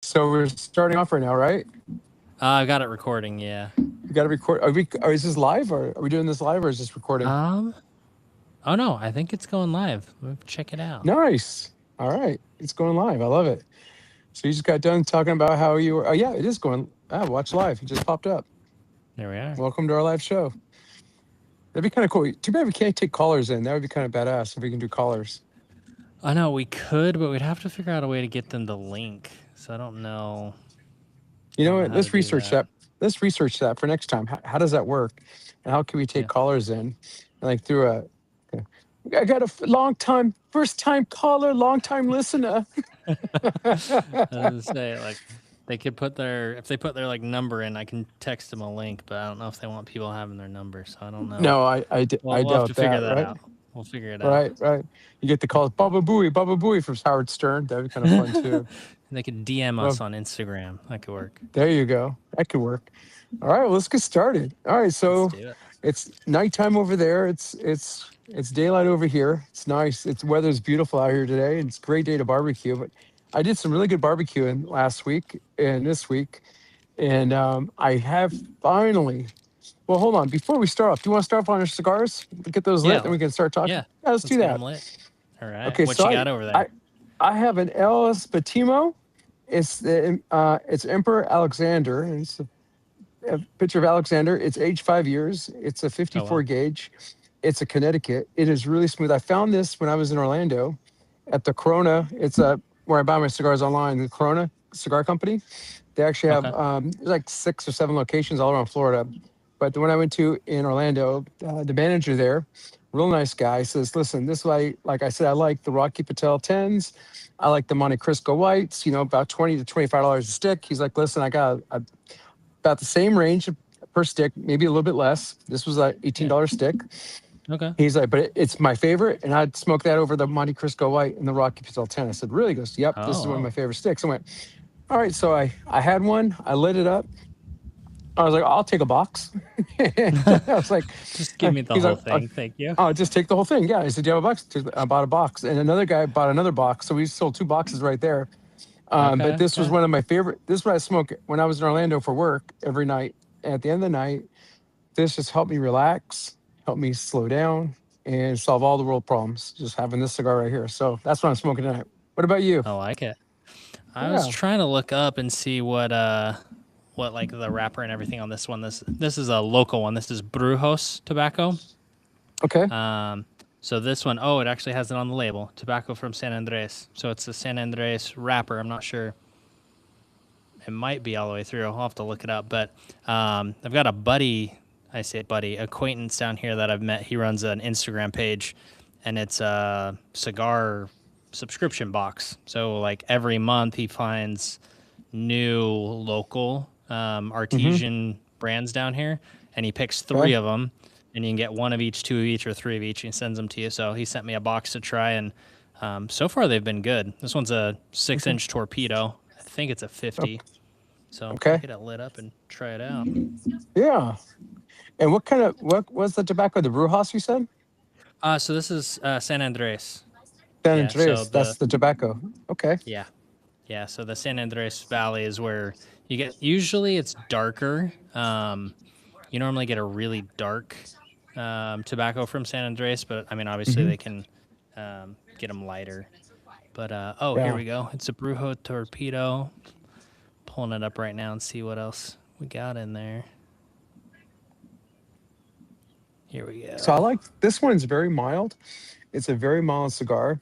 So we're starting off right now, right? I got it recording, yeah. We got to record. Is this live, or are we doing this live, or is this recording? Um, oh no, I think it's going live. Check it out. Nice. All right, it's going live. I love it. So you just got done talking about how you were. Oh yeah, it is going. Ah, watch live. It just popped up. There we are. Welcome to our live show. That'd be kind of cool. Too bad we can't take callers in. That would be kind of badass if we can do callers. I know we could, but we'd have to figure out a way to get them to link. So I don't know. You I know don't know what? how to Let's do research that. that. Let's research that for next time. How does that work? And how can we take Yeah. callers in? And like through a. I got a long time, first time caller, long time listener. I was gonna say like they could put their if they put their like number in, I can text them a link, but I don't know if they want people having their number, so I don't know. No, Well, I we'll have to doubt figure that, that right? out. We'll figure it out. Right. You get the calls, Baba Booey from Howard Stern. That'd be kind of fun too. They could DM us Well, on Instagram. That could work. there you go. That could work. All right, well, let's get started. All right, Let's so do it. it's nighttime over there. It's daylight over here. It's nice. It's weather's beautiful out here today. It's a great day to barbecue. But I did some really good barbecuing last week and this week, and I have finally. Well, hold on. Before we start off, do you want to start off on our cigars? Get those lit, Yeah, and we can start talking. yeah. Yeah, let's Let's do get that. them lit. All right. Okay, What so you got over I there? I have an El Spatimo. It's Emperor Alexander. And it's a picture of Alexander. It's aged 5 years. It's a Oh 54 wow. gauge. It's a Connecticut. It is really smooth. I found this when I was in Orlando at the Corona. It's a where I buy my cigars online. The Corona Cigar Company. They actually have Okay. there's like 6 or 7 locations all around Florida. But the one I went to in Orlando, the manager there, real nice guy, says, "Listen, this way, like I said, I like the Rocky Patel tens. I like the Monte Cristo whites. About $20 to $25 a stick." He's like, "Listen, I got about the same range per stick, maybe a little bit less. This was a Yeah. $18 stick." Okay. He's like, "But it's my favorite, and I'd smoke that over the Monte Cristo white and the Rocky Patel 10." I said, "Really?" He goes, "Yep, this is one of Oh. my favorite sticks." I went, "All right." So I had one. I lit it up. I was like, "I'll take a box." And I was like, Just give me the he's whole like, thing. Thank you. "Oh, just take the whole thing." Yeah. I said, "Do you have a box?" I bought a box. And another guy bought another box. So we sold 2 boxes right there. But Okay. this was Okay. one of my favorite. This is what I smoke when I was in Orlando for work every night. And at the end of the night, this just helped me relax, helped me slow down, and solve all the world problems. Just having this cigar right here. So that's what I'm smoking tonight. What about you? I like it. I was Yeah. trying to look up and see what like the wrapper and everything on this one. This is a local one. This is Brujos tobacco. Okay. So this one, oh, it actually has it on the label. Tobacco from San Andres. So it's a San Andres wrapper. I'm not sure. It might be all the way through. I'll have to look it up. But I've got a buddy, I say buddy, acquaintance down here that I've met. He runs an Instagram page, and it's a cigar subscription box. So like every month he finds new local Mm-hmm. artesian brands down here, and he picks Okay. 3 of them, and you can get 1 of each, 2 of each, or 3 of each, and he sends them to you. So he sent me a box to try, and so far they've been good. This one's a six Okay. inch torpedo. I think it's a o- 50. So I'll Okay. get it lit up and try it out. Yeah. And what was the tobacco? The Brujas you said? So this is San Andres. San Yeah. So Andres. the That's the tobacco. Okay. yeah yeah. So the San Andres Valley is where you get. Usually it's darker. You normally get a really dark tobacco from San Andres, but I mean obviously Hmm. they can get them lighter. But oh, here Yeah. we go. It's a Brujo Torpedo. Pulling it up right now and see what else we got in there. Here we So I go. like this one's very mild. It's a very mild cigar,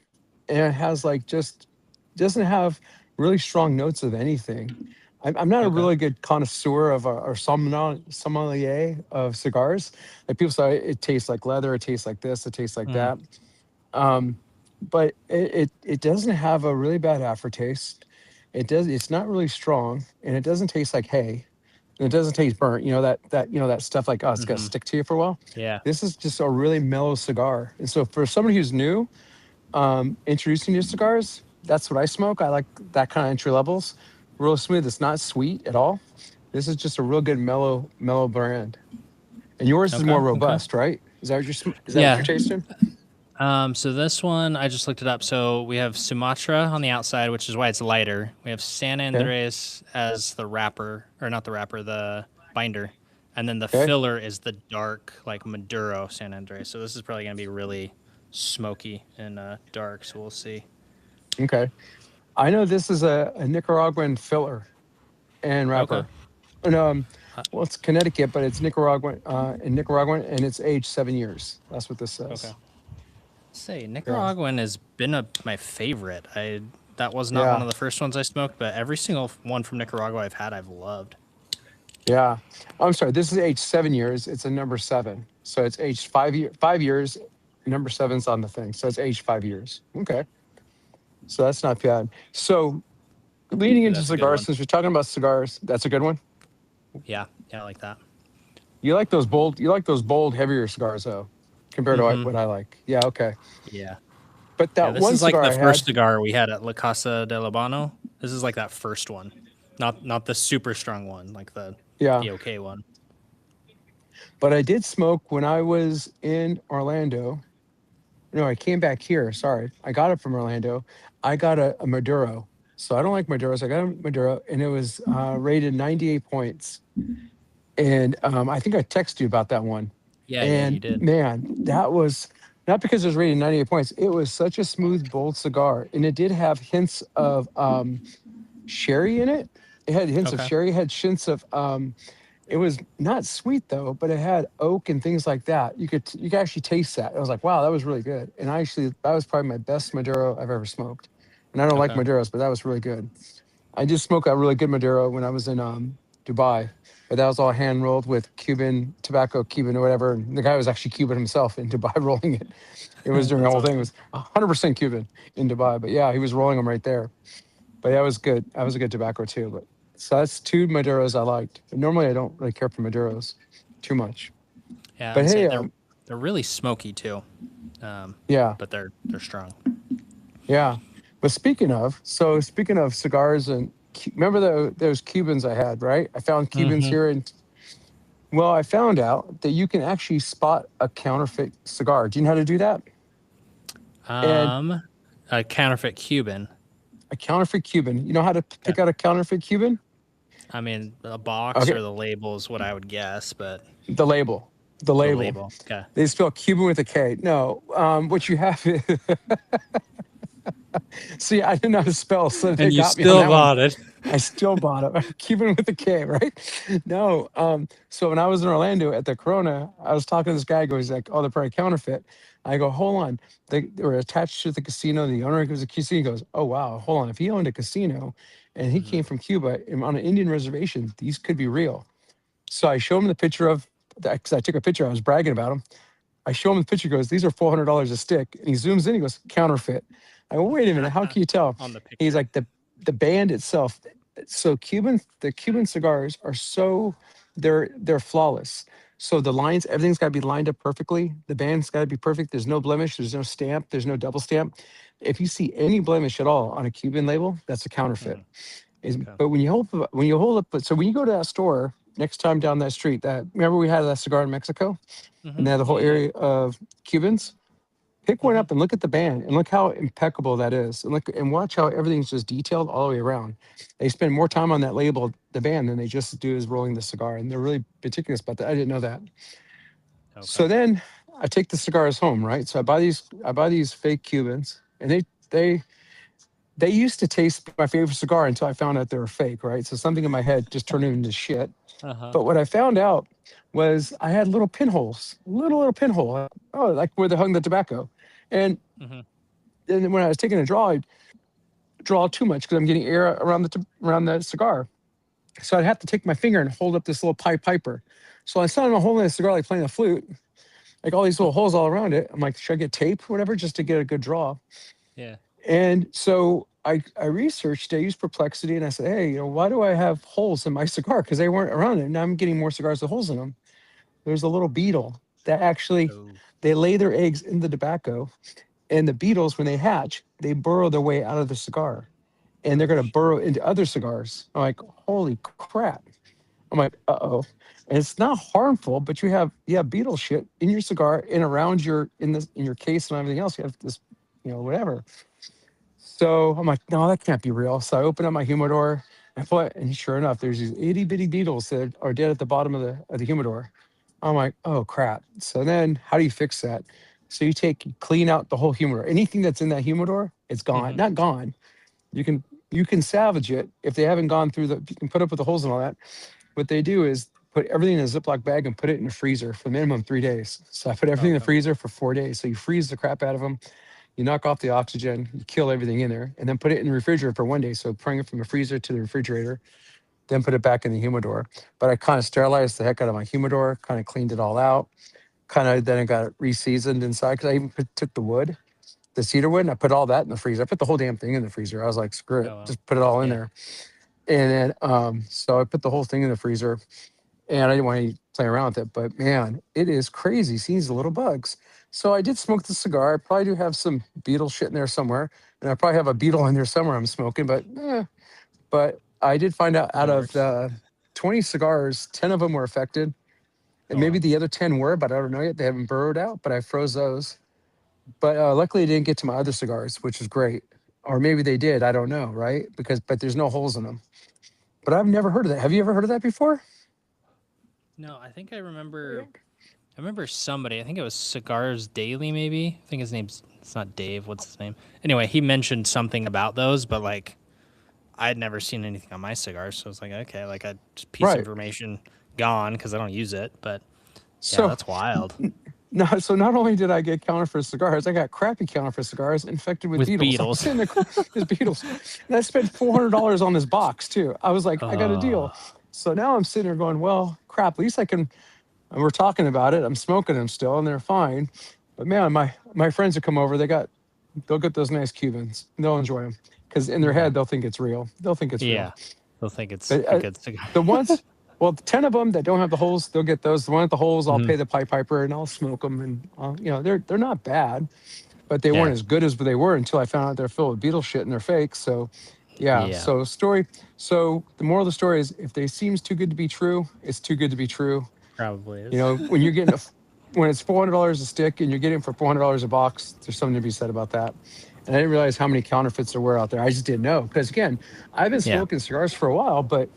and it has like just doesn't have really strong notes of anything. I'm not a Okay. really good connoisseur of or sommelier of cigars. Like people say, it tastes like leather, it tastes like this, it tastes like Mm, that. Um, but it doesn't have a really bad aftertaste. It does. It's not really strong, and it doesn't taste like hay. And it doesn't taste burnt. That stuff like, oh, it's gonna mm-hmm. stick to you for a while. Yeah. This is just a really mellow cigar. And so for somebody who's new, introducing new cigars, that's what I smoke. I like that kind of entry levels. Real smooth. It's not sweet at all. This is just a real good mellow brand. And yours is Okay. more Okay. robust, right? Is that what you're Yeah. tasting? So this one I just looked it up. So we have Sumatra on the outside, which is why it's lighter. We have San Okay. Andres as the wrapper, or not the wrapper, the binder, and then the Okay. filler is the dark, like Maduro San Andres. So this is probably gonna be really smoky and dark. So we'll see. Okay. I know this is a Nicaraguan filler and Okay. wrapper. And Uh, well, it's Connecticut, but it's Nicaraguan, and it's aged 7 years. That's what this okay. says. Say Yeah. Nicaraguan has been my favorite. I That was not one Yeah. of the first ones I smoked, but every single one from Nicaragua I've had, I've loved. Yeah. I'm sorry. This is aged 7 years. It's a number seven. So it's aged 5 years. Number seven's on the thing. So it's aged 5 years. Okay. So that's not bad. So leading Yeah, into that's a good cigars, one. since we're talking about cigars, that's a good one. Yeah, yeah, I like that. You like those bold, heavier cigars though, compared to Mm-hmm. what I like. Yeah, okay. Yeah. But Yeah, that this one is like cigar the I had, first cigar we had at La Casa de Labano. This is like that first one, not the super strong one, like yeah. the okay one. But I did smoke when I was in Orlando. No, I came back here. Sorry. I got it from Orlando. I got a Maduro. So I don't like Maduros. I got a Maduro, and it was rated 98 points. And I think I texted you about that one. Yeah, yeah, you And did. man, that was not because it was rated 98 points. It was such a smooth, bold cigar. And it did have hints of sherry in it. It had hints of Okay. sherry, it had hints of it was not sweet though, but it had oak and things like that. You could actually taste that. I was like, wow, that was really good. And that was probably my best Maduro I've ever smoked. And I don't like Okay. Maduros, but that was really good. I did smoke a really good Maduro when I was in Dubai, but that was all hand rolled with Cuban tobacco, Cuban or whatever. And the guy was actually Cuban himself in Dubai rolling it. It was during the That's whole thing. It awesome. was 100% Cuban in Dubai, but yeah, he was rolling them right there. But that was good. That was a good tobacco too. But so that's two Maduros I liked. But normally I don't really care for Maduros too much. Yeah, But and say hey, they're really smoky too, yeah, but they're strong. yeah. But speaking of cigars and remember those Cubans I had, right? I found Cubans Mm-hmm. here, and well, I found out that you can actually spot a counterfeit cigar. Do you know how to do that? And Um, a counterfeit Cuban. a counterfeit Cuban, you know how to Okay. pick out a counterfeit Cuban? I mean, the box Okay, or the label is what I would guess, but the label, the the label. label. Okay. They spell Cuban with a K. No, what you have. See, I didn't know how to spell, so And they you got me on still that one. bought it. I still bought it. Cuban with a K, right? No. So when I was in Orlando at the Corona, I was talking to this guy. He's like, "Oh, they're probably counterfeit." I go, "Hold on." They were attached to the casino. The owner was a casino. He goes, "Oh wow, hold on. If he owned a casino, and he Hmm. came from Cuba and on an Indian reservation, these could be real." So I show him the picture of because I took a picture. I was bragging about him. I show him the picture. He goes, "These are $400 a stick," and he zooms in. He goes, "Counterfeit." I go, "Wait a minute. How can you tell?" On the He's picture. like, "The band itself." So the Cuban cigars are so they're flawless. So the lines, everything's got to be lined up perfectly. The band's got to be perfect. There's no blemish. There's no stamp. There's no double stamp. If you see any blemish at all on a Cuban label, that's a counterfeit. Hmm. Okay. But when you hold up, so when you go to that store next time down that street, that remember we had that cigar in Mexico, and Hmm. they had the Yeah, whole yeah. area of Cubans. Pick one Hmm. up and look at the band and look how impeccable that is, and look and watch how everything's just detailed all the way around. They spend more time on that label, the band, than they just do is rolling the cigar, and they're really meticulous about that. I didn't know that. Okay. So then I take the cigars home, right? So I buy these fake Cubans, and they used to taste my favorite cigar until I found out they were fake, right? So something in my head just turned it into shit. Uh huh. But what I found out was I had little pinholes, little pinhole. Oh, like where they hung the tobacco. And Hmm. then when I was taking a draw, I'd draw too much because I'm getting air around around the cigar. So I'd have to take my finger and hold up this little pipe piper. So I started holding a cigar like playing a flute, like all these little holes all around it. I'm like, should I get tape, or whatever, just to get a good draw? Yeah. And so I researched, I used Perplexity, and I said, hey, why do I have holes in my cigar? Because they weren't around it. Now I'm getting more cigars with holes in them. There's a little beetle that actually Oh. they lay their eggs in the tobacco, and the beetles, when they hatch, they burrow their way out of the cigar, and they're Oh going to shoot. burrow into other cigars. I'm like, holy crap! I'm like, uh-oh. And it's not harmful, but you have beetle shit in your cigar and around your in your case and everything else. You have this, whatever. So I'm like, no, that can't be real. So I open up my humidor and and sure enough, there's these itty bitty beetles that are dead at the bottom of the humidor. I'm like, oh crap. So then how do you fix that? So you clean out the whole humidor. Anything that's in that humidor, it's gone. Hmm. Not gone. You can you can salvage it if they haven't gone through you can put up with the holes and all that. What they do is put everything in a Ziploc bag and put it in the freezer for minimum 3 days. So I put everything in the Okay. freezer for 4 days. So you freeze the crap out of them, you knock off the oxygen, you kill everything in there, and then put it in the refrigerator for one day. So bring it from the freezer to the refrigerator, then put it back in the humidor. But I kind of sterilized the heck out of my humidor, kind of cleaned it all out, kind of then I got it re-seasoned inside because I even took the wood, the cedar wood, and I put all that in the freezer. I put the whole damn thing in the freezer. I was like, screw it, Oh well. just put it all in Yeah. there. And then so I put the whole thing in the freezer, and I didn't want to play around with it. But man, it is crazy seeing these little bugs. So I did smoke the cigar. I probably do have some beetle shit in there somewhere, and I probably have a beetle in there somewhere I'm smoking. But I did find out Whatever of works. the 20 cigars, 10 of them were affected, and Oh maybe well. the other 10 were, but I don't know yet. They haven't burrowed out, but I froze those. But luckily, it didn't get to my other cigars, which is great. Or maybe they did. I don't know, right? But there's no holes in them. But I've never heard of that. Have you ever heard of that before? No, I think I remember. I remember somebody. I think it was Cigars Daily. Maybe I think his name's. It's not Dave. What's his name? Anyway, he mentioned something about those, but like I'd never seen anything on my cigars, so I was like, okay, like a just piece of Right. information gone because I don't use it. But yeah, So that's wild. so not only did I get counterfeit cigars, I got crappy counterfeit cigars infected with With beetles. I'm beetles. sitting there, there's beetles, and I spent $400 on this box too. I was like, I got a Oh deal. So now I'm sitting there going, well, crap. At least I can. And we're talking about it. I'm smoking them still, and they're fine. But man, my friends that come over, they'll get those nice Cubans. They'll enjoy them because in their okay. head they'll think it's real. They'll think it's real. Yeah, they'll think it's But a good cigar. the ones, well, the 10 of them that don't have the holes, they'll get those. The one with the holes, I'll Hmm. pay the pipe piper and I'll smoke them. And they're not bad, but they weren't Yeah. as good as they were until I found out they're filled with beetle shit and they're fake. So, yeah. Yeah. So the moral of the story is, if they seems too good to be true, it's too good to be true. Probably is. When you're getting when it's $400 a stick and you're getting it for $400 a box, there's something to be said about that. And I didn't realize how many counterfeits there were out there. I just didn't know because again, I've been Yeah. smoking cigars for a while, but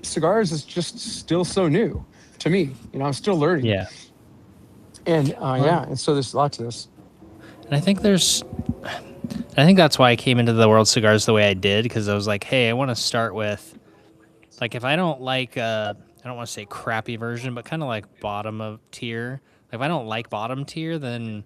cigars is just still so new to me. I'm still learning, Yeah. and Well, yeah, and so there's lots of this. and I think there's. I think that's why I came into the world cigars the way I did because I was like, hey, I want to start with like if I don't like I don't want to say crappy version, but kind of like bottom of tier. Like if I don't like bottom tier, then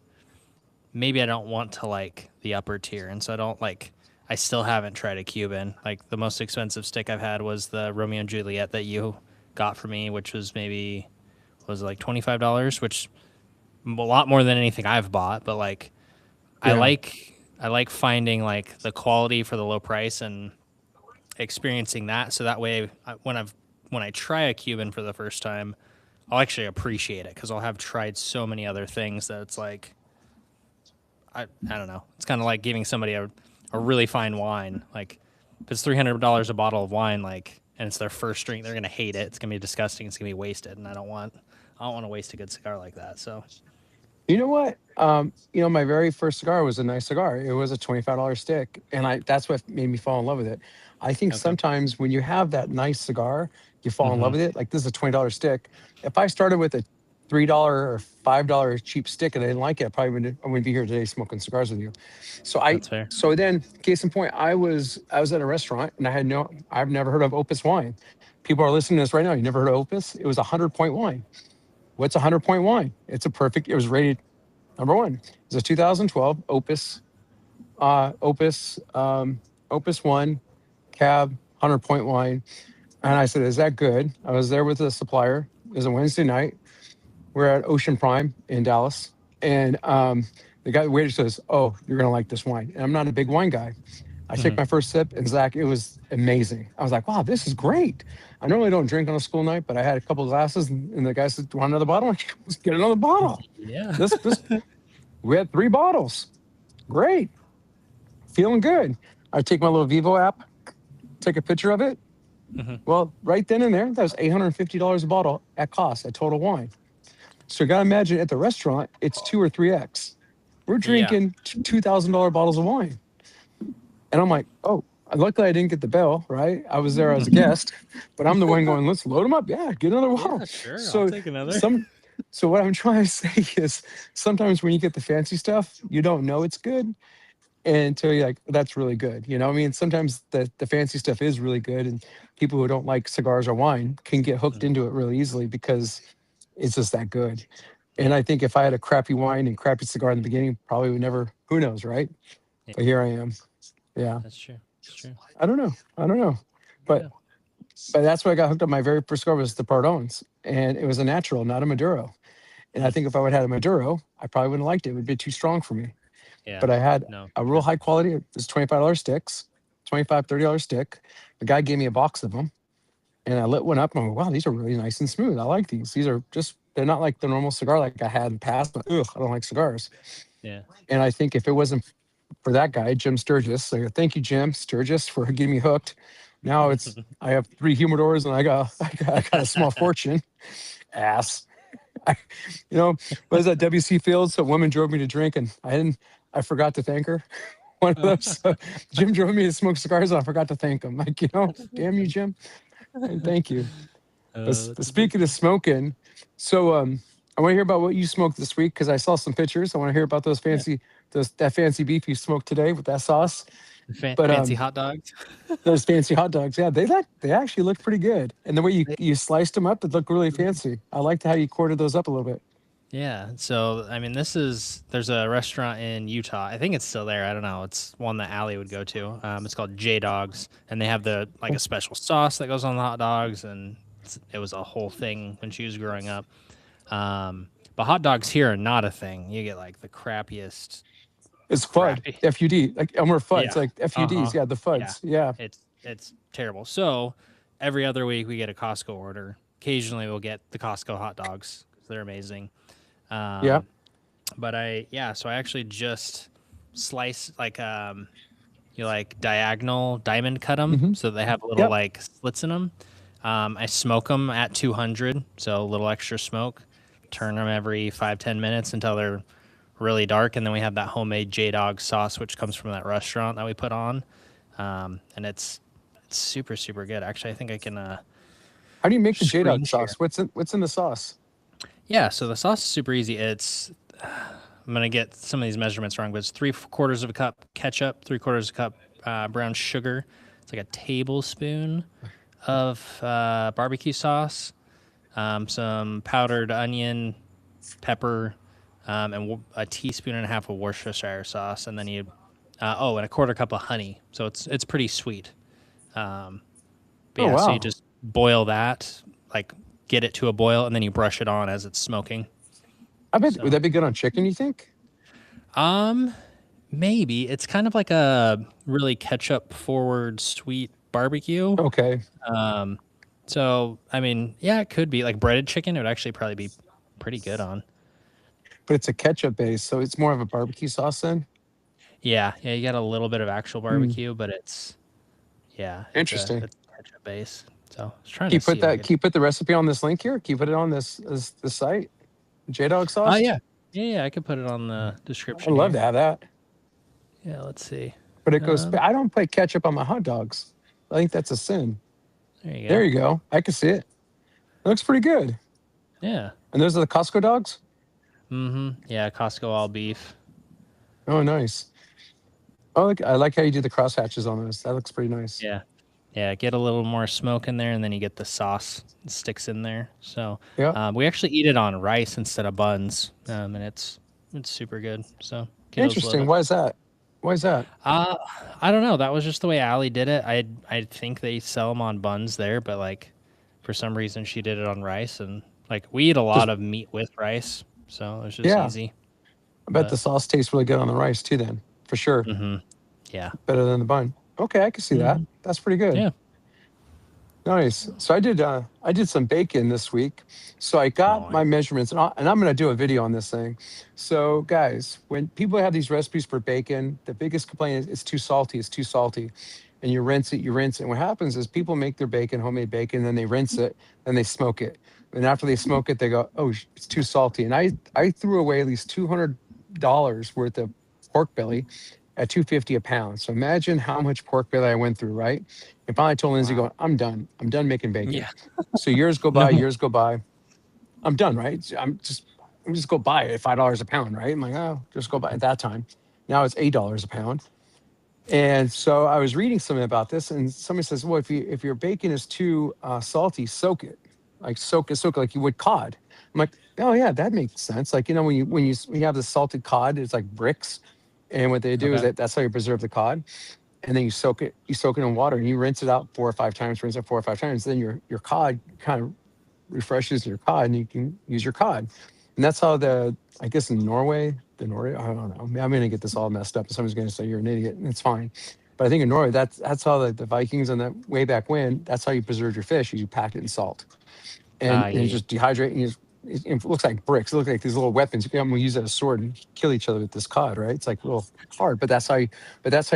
maybe I don't want to like the upper tier, and so I don't like. I still haven't tried a Cuban. Like the most expensive stick I've had was the Romeo and Juliet that you got for me, which was maybe was it like $25, which a lot more than anything I've bought. But like Yeah, I like finding like the quality for the low price and experiencing that. So that way, when I try a Cuban for the first time, I'll actually appreciate it because I'll have tried so many other things that it's like I don't know. It's kind of like giving somebody a really fine wine. Like if it's $300 a bottle of wine, like and it's their first drink, they're gonna hate it. It's gonna be disgusting. It's gonna be wasted, and I don't want to waste a good cigar like that. So you know what? My very first cigar was a nice cigar. It was a $25 stick, and that's what made me fall in love with it. I think okay. sometimes when you have that nice cigar, you fall in love Mm-hmm. with it. Like this is a $20 stick. If I started with a $3 or $5 cheap stick and I didn't like it, I wouldn't be here today smoking cigars with you. So I That's fair. so then case in point, I was at a restaurant and I've never heard of Opus wine. People are listening to this right now. You never heard of Opus? It was 100 point wine. What's a 100 point wine? It was rated number one. It's a 2012 Opus, Opus One Cab 100 point wine. And I said, "Is that good?" I was there with the supplier. It was a Wednesday night. We're at Ocean Prime in Dallas, and the waiter says, "Oh, you're gonna like this wine." And I'm not a big wine guy. I take Mm-hmm. my first sip, and Zach, it was amazing. I was like, "Wow, this is great." I normally don't drink on a school night, but I had a couple of glasses, and the guy said, "Do you want another bottle?" I'm like, "Let's get another bottle." Yeah. This We had 3 bottles. Great, feeling good. I take my little Vivo app, take a picture of it, Hmm. Well, right then and there, that was $850 a bottle at cost at Total Wine. So you got to imagine at the restaurant, it's 2 or 3x. We're Yeah. drinking $2,000 bottles of wine. And I'm like, oh, luckily I didn't get the bill, right? I was there as a Mhm. guest, but I'm the one going, let's load them up. Yeah, get another bottle. Yeah, sure. I'll So take another. some so what I'm trying to say is sometimes when you get the fancy stuff, you don't know it's good until you're like, that's really good. You know, I mean, sometimes the fancy stuff is really good, and people who don't like cigars or wine can get hooked Mhm. into it really easily because it's just that good. And Yeah. I think if I had a crappy wine and crappy cigar in the beginning, probably would never, who knows, right? Yeah. But here I am. Yeah. That's true. That's true. I don't know. I don't know. But Yeah. that's why I got hooked up. My very first cigar was the Pardones, and it was a natural, not a Maduro. And I Mm. think if I would have had a Maduro, I probably wouldn't have liked it. It would be too strong for me. Yeah. But I had No. a real Sure. high quality. It was $25 sticks, 25 $30 stick. The guy gave me a box of them, and I lit one up. And I'm like, wow, these are really nice and smooth. I like these. These are just, they're not like the normal cigar like I had in the past. But, ugh, I don't like cigars. Yeah. And I think if it wasn't for that guy, Jim Sturgis, so thank you, Jim Sturgis, for getting me hooked. Now it's, I have 3 humidors and I got a small fortune. Ass. I, what is that? WC Fields. A woman drove me to drink, and I forgot to thank her. One of those. Jim drove me to smoke cigars, and I forgot to thank him. Like, damn you, Jim. And thank you. But, That's a good speaking of time. smoking, so I want to hear about what you smoked this week because I saw some pictures. I want to hear about Yeah. that fancy beef you smoked today with that sauce. But Fancy hot dogs. those fancy hot dogs, yeah, they actually looked pretty good. And the way They- you sliced them up, it looked really fancy. I liked how you quartered those up a little bit. Yeah. So, I mean, there's a restaurant in Utah. I think it's still there. I don't know. It's one that Allie would go to. It's called J Dogs, and they have like a special sauce that goes on the hot dogs, and it was a whole thing when she was growing up. But hot dogs here are not a thing. You get like the crappiest, It's FUD, crappy. FUD, like Elmer Fuds, Yeah. like Uh huh. FUDs. Yeah, the Yeah. Fuds. Yeah. It's terrible. So every other week we get a Costco order. Occasionally we'll get the Costco hot dogs 'cause they're amazing. Yeah. Um, but so I actually just slice you like diagonal diamond cut them Hmm. so they have little Yep. like slits in them. I smoke them at 200, so a little extra smoke. Turn them every 5-10 minutes until they're really dark, and then we have that homemade J Dog sauce, which comes from that restaurant that we put on, and it's super super good. Actually, I think I can How do you make the J screen Dog share. sauce? What's in the sauce? Yeah, so the sauce is super easy. I'm gonna get some of these measurements wrong, but it's 3/4 of a cup ketchup, 3/4 of a cup brown sugar. It's like a tablespoon of barbecue sauce, some powdered onion, pepper, and a teaspoon and a half of Worcestershire sauce, and then and a quarter cup of honey. So it's pretty sweet. Um, but Oh yeah, so you wow. just boil that, like get it to a boil, and then you brush it on as it's smoking. I bet would So that be good on chicken? You think? Um, maybe it's kind of like a really ketchup forward sweet barbecue. Okay, Um, so I mean, yeah, it could be like breaded chicken. It would actually probably be pretty good on. but it's a ketchup base, so it's more of a barbecue sauce then. Yeah, yeah, you got a little bit of actual Hmm. barbecue, but Interesting. it's ketchup base. So I was trying to see if I could. Can you put the recipe on this link here? Can you put it on this site? J Dog Oh sauce. yeah, yeah, I could put it on the I'd description love here. to have that. Yeah, let's see. But it goes. Um, I don't put ketchup on my hot dogs. I think that's a sin. there you There go. you go. I can see it. It looks pretty good. Yeah. And those are the Costco dogs. Mm-hmm. Yeah, Costco all beef. Oh, nice. Oh, I like how you do the cross hatches on those. That looks pretty nice. Yeah. Yeah, get a little more smoke in there, and then you get the sauce that sticks in there. So Yeah. we actually eat it on rice instead of buns, and it's super good. So kiddos love Interesting. it. Why is that? Why is that? Uh, I don't know. That was just the way Allie did it. I think they sell them on buns there, but like for some reason she did it on rice, and like we eat a lot Just of meat with rice, so it's just yeah. easy. I bet the But sauce tastes really good on the rice too. Then for sure, hmm yeah, better than the bun. Okay, I can see that. hmm That's pretty good. yeah. Nice. So I did some bacon this week. So I got my Nice. measurements, and I'm going to do a video on this thing. So guys, when people have these recipes for bacon, the biggest complaint is it's too salty. It's too salty. and you rinse it, you rinse it. And what happens is people make their bacon, homemade bacon, then they rinse it, then they smoke it. And after they smoke it, they go, "Oh, it's too salty." And I threw away at least $200 worth of pork belly at 250 a pound. So imagine how much pork belly I went through, right? And finally I told Lindsay, Wow. "Going, I'm done. I'm done making bacon." Yeah. So years go No. by, years go by. I'm done, right? I'm just go buy it at $5 a pound, right? I'm like, oh, just go buy it at that time. Now it's $8 a pound. And so I was reading something about this, and somebody says, "Well, if your bacon is too salty, soak it, like soak it like you would cod." I'm like, "Oh yeah, that makes sense." Like when you have the salted cod, it's like bricks, and what they do is Okay. that's how you preserve the cod, and then you soak it in water, and you rinse it out 4 or 5 times, rinse it 4 or 5 times. Then your cod kind of refreshes your cod, and you can use your cod. And that's how I guess in Norway, I don't know. I'm going to get this all messed up. And somebody's going to say you're an idiot, and it's fine. But I think in Norway, that's how the Vikings and that way back when, that's how you preserved your fish. You packed it in salt, Ah, and you yeah, just dehydrate, and it looks like bricks. It looks like these little weapons. You can use that as a sword and kill each other with this cod, right? It's like a little hard, but that's how you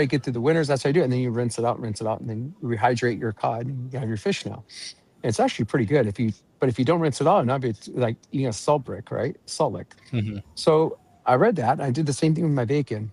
get through the winters. That's how you do it. And then you rinse it out, and then you rehydrate your cod, and you have your fish now. And it's actually pretty good but if you don't rinse it out, now it's like eating a salt brick, right? Salt lick. yeah. Hmm. So I read that. And I did the same thing with my bacon.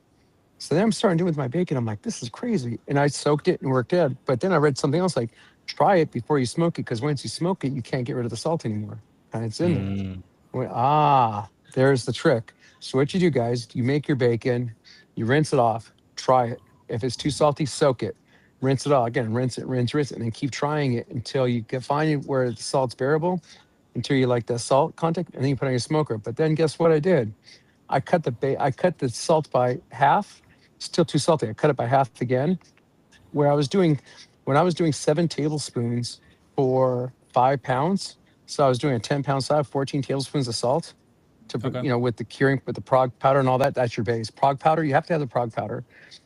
So then I'm starting to do it with my bacon. I'm like, this is crazy. And I soaked it and worked it. But then I read something else like, try it before you smoke it, because once you smoke it, you can't get rid of the salt anymore. And it's in there. Mm. I went, there's the trick. So what you do, guys, you make your bacon, you rinse it off, try it. If it's too salty, soak it. Rinse it off. Again, rinse it, rinse it, and then keep trying it until you can find it where the salt's bearable, until you like the salt content, and then you put on your smoker. But then guess what I did? I cut the salt by half. Still too salty. I cut it by half again. Where I was doing When I was doing 7 tablespoons for 5 pounds. So I was doing a 10 pound salad, 14 tablespoons of salt Okay. with the curing, with the prog powder and all that. That's your base. Prog powder, you have to have the prog powder.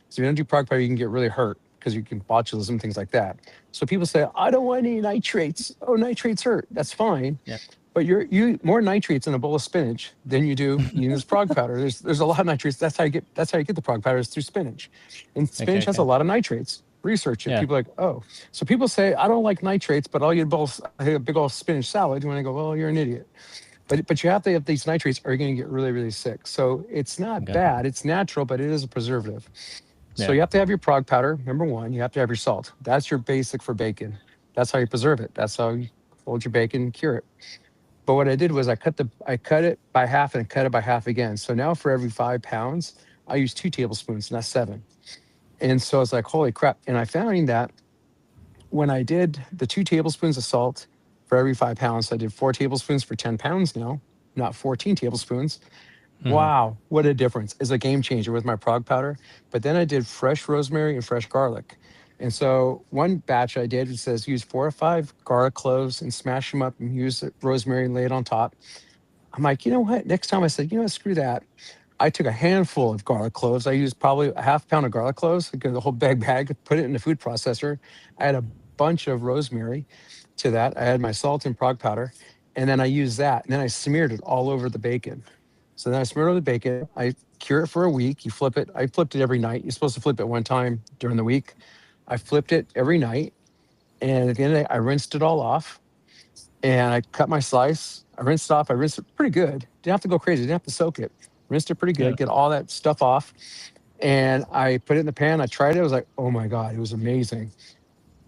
So if you don't do prog powder, you can get really hurt because you can botulism, things like that. So people say, I don't want any nitrates. Oh, nitrates hurt. That's fine. Yeah. But you more nitrates in a bowl of spinach than you do you use prog powder. There's a lot of nitrates. That's how you get the prog powder is through spinach. And Okay. spinach has a Okay. lot of nitrates. Research it. Yeah. People are like, oh. So people say, I don't like nitrates, but I'll eat a big old spinach salad. When I go, well, you're an idiot. But you have to have these nitrates or you're going to get really, really sick. So it's not Okay. bad. It's natural, but it is a preservative. So Yeah. you have to have your prog powder. Number one, you have to have your salt. That's your basic for bacon. That's how you preserve it. That's how you hold your bacon and cure it. But what I did was I cut it by half and cut it by half again. So now for every 5 pounds, I use 2 tablespoons, not seven. And so I was like, holy crap. And I found that when I did the 2 tablespoons of salt for every 5 pounds, I did 4 tablespoons for 10 pounds now, not 14 tablespoons. Hmm. Wow, what a difference. It's a game changer with my prog powder. But then I did fresh rosemary and fresh garlic. And so one batch I did, it says use 4 or 5 garlic cloves and smash them up and use the rosemary and lay it on top. I'm like, you know what? Next time I said, you know what, screw that. I took a handful of garlic cloves. I used probably a half pound of garlic cloves, like the whole bag, put it in the food processor. I had a bunch of rosemary to that. I had my salt and prog powder, and then I used that. And then I smeared it all over the bacon. So then I smeared it over the bacon. I cure it for a week. You flip it. I flipped it every night. You're supposed to flip it one time during the week. I flipped it every night. And at the end of the day, I rinsed it all off and I cut my slice. I rinsed it off. I rinsed it pretty good. Didn't have to go crazy. Didn't have to soak it. Rinsed it pretty Yeah. good. Get all that stuff off. And I put it in the pan. I tried it. I was like, oh my God, it was amazing.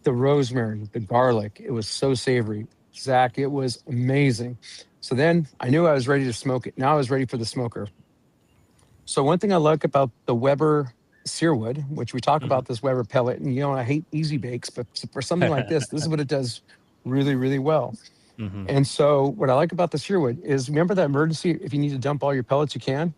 The rosemary, the garlic, it was so savory. Zach, it was amazing. So then I knew I was ready to smoke it. Now I was ready for the smoker. So one thing I like about the Weber Searwood, which we talk Hmm. about this Weber pellet, and I hate easy bakes, but for something like this is what it does really, really well. Hmm. And so what I like about the Searwood is remember that emergency if you need to dump all your pellets, you can.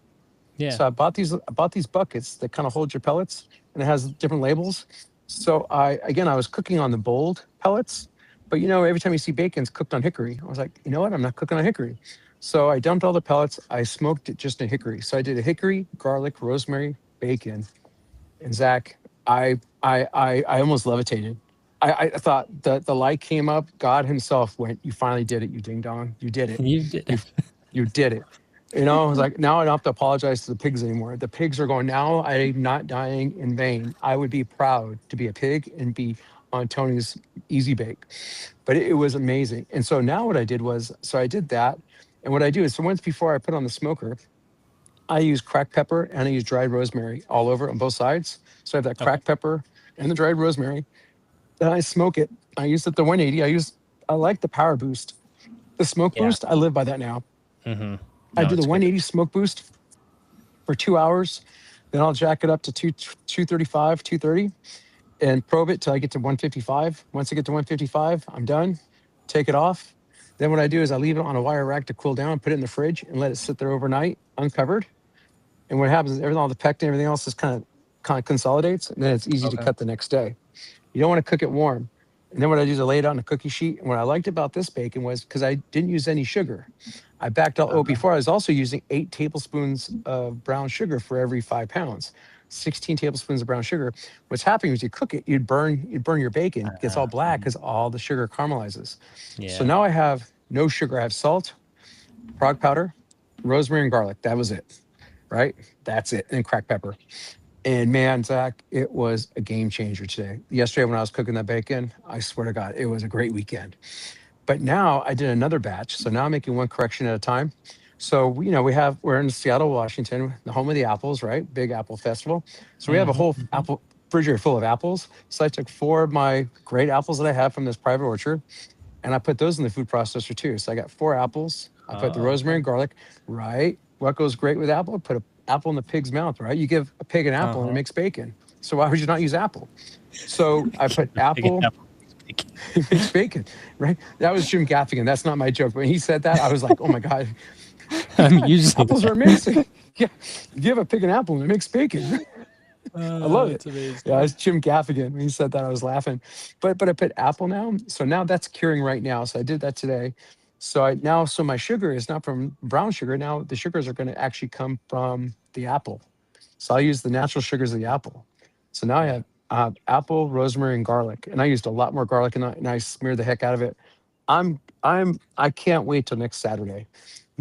Yeah. So I bought these buckets that kind of hold your pellets and it has different labels. So I was cooking on the bold pellets, but every time you see bacon, it's cooked on hickory. I was like, you know what? I'm not cooking on hickory. So I dumped all the pellets. I smoked it just in hickory. So I did a hickory, garlic, rosemary, bacon. And Zach, I almost levitated. I thought the light came up. God Himself went. You finally did it. You ding dong. You did it. You did You it. you did it. I was like, now I don't have to apologize to the pigs anymore. The pigs are going, now I'm not dying in vain. I would be proud to be a pig and be on Tony's Easy Bake. But it was amazing. And so now what I did was, so I did that. And what I do is, so once before I put on the smoker, I use cracked pepper and I use dried rosemary all over on both sides. So I have that Okay. cracked pepper and the dried rosemary. Then I smoke it. I use it the 180. I like the power boost. The smoke Yeah. boost, I live by that now. Mm-hmm. I No, do the it's good. 180 smoke boost for 2 hours. Then I'll jack it up to 235, 230, and probe it till I get to 155. Once I get to 155, I'm done. Take it off. Then what I do is I leave it on a wire rack to cool down, put it in the fridge, and let it sit there overnight, uncovered. And what happens is everything, all the pectin, everything else is kind of consolidates, and then it's easy to Okay. cut the next day. You don't want to cook it warm. And then what I do is I lay it on a cookie sheet. And what I liked about this bacon was because I didn't use any sugar. I backed out. Oh, Uh-huh. before I was also using 8 tablespoons of brown sugar for every 5 pounds, 16 tablespoons of brown sugar. What's happening is you cook it, you'd burn your bacon, it gets all black Mhm. because all the sugar caramelizes. So Yeah. now I have no sugar. I have salt, frog powder, rosemary, and garlic. That was it, right? That's it. And cracked pepper. And man, Zach, it was a game changer today. Yesterday, when I was cooking that bacon, I swear to God, it was a great weekend. But now I did another batch. So now I'm making one correction at a time. So, we're in Seattle, Washington, the home of the apples, right? Big apple festival. So we have a Mm-hmm. whole Mm-hmm. apple refrigerator full of apples. So I took 4 of my great apples that I have from this private orchard and I put those in the food processor too. So I got 4 apples. I put the Oh, rosemary okay. and garlic, right? What goes great with apple? Put an apple in the pig's mouth, right? You give a pig an apple and it Uh-huh. makes bacon. So why would you not use apple? So I put Big apple, apple bacon. it makes bacon, right? That was Jim Gaffigan. That's not my joke. When he said that, I was like, oh my God, I'm God, using apples are that. amazing. Yeah. You give a pig an apple and it makes bacon. I love That's it. Yeah, amazing. it's Jim Gaffigan. When he said that, I was laughing. But I put apple now. So now that's curing right now. So I did that today. So my sugar is not from brown sugar. Now the sugars are going to actually come from the apple. So I'll use the natural sugars of the apple. So now I Yeah. have apple, rosemary, and garlic. And I used a lot more garlic and I smeared the heck out of it. I can't wait till next Saturday.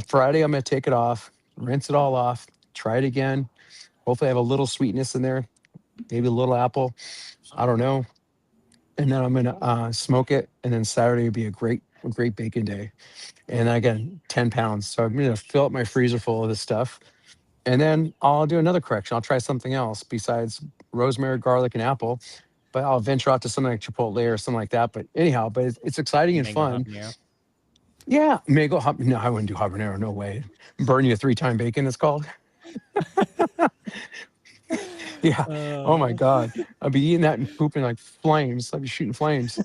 Friday, I'm going to take it off, rinse it all off, try it again. Hopefully I have a little sweetness in there, maybe a little apple. I don't know. And then I'm gonna smoke it, and then Saturday would be a great bacon day. And then again, 10 pounds. So I'm gonna fill up my freezer full of this stuff, and then I'll do another correction. I'll try something else besides rosemary, garlic, and apple. But I'll venture out to something like Chipotle or something like that. But anyhow, it's exciting and Mango fun. habanero. Yeah, mango. No, I wouldn't do habanero. No way. Burn you 3-time bacon. It's called. Yeah. Oh my Uh, God. I'd be eating that and pooping like flames. I'd be shooting flames.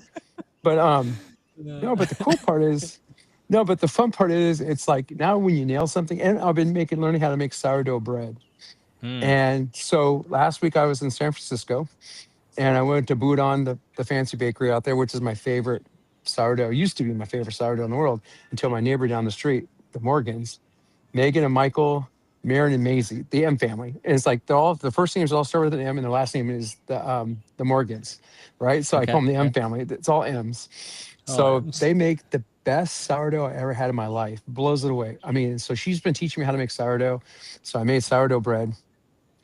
But no. no, but the cool part is, no, but the fun part is, it's like now when you nail something, and I've been learning how to make sourdough bread. Hmm. And so last week I was in San Francisco and I went to Boudon, the fancy bakery out there, which is my favorite sourdough, used to be my favorite sourdough in the world until my neighbor down the street, the Morgans, Megan and Michael, Marin and Maisie, the M family. And it's like the first names all start with an M and the last name is the Morgans, right? So I Okay. call them the M Okay. family. It's all M's. Oh, So M's. they make the best sourdough I ever had in my life. Blows it away. I mean, so she's been teaching me how to make sourdough. So I made sourdough bread.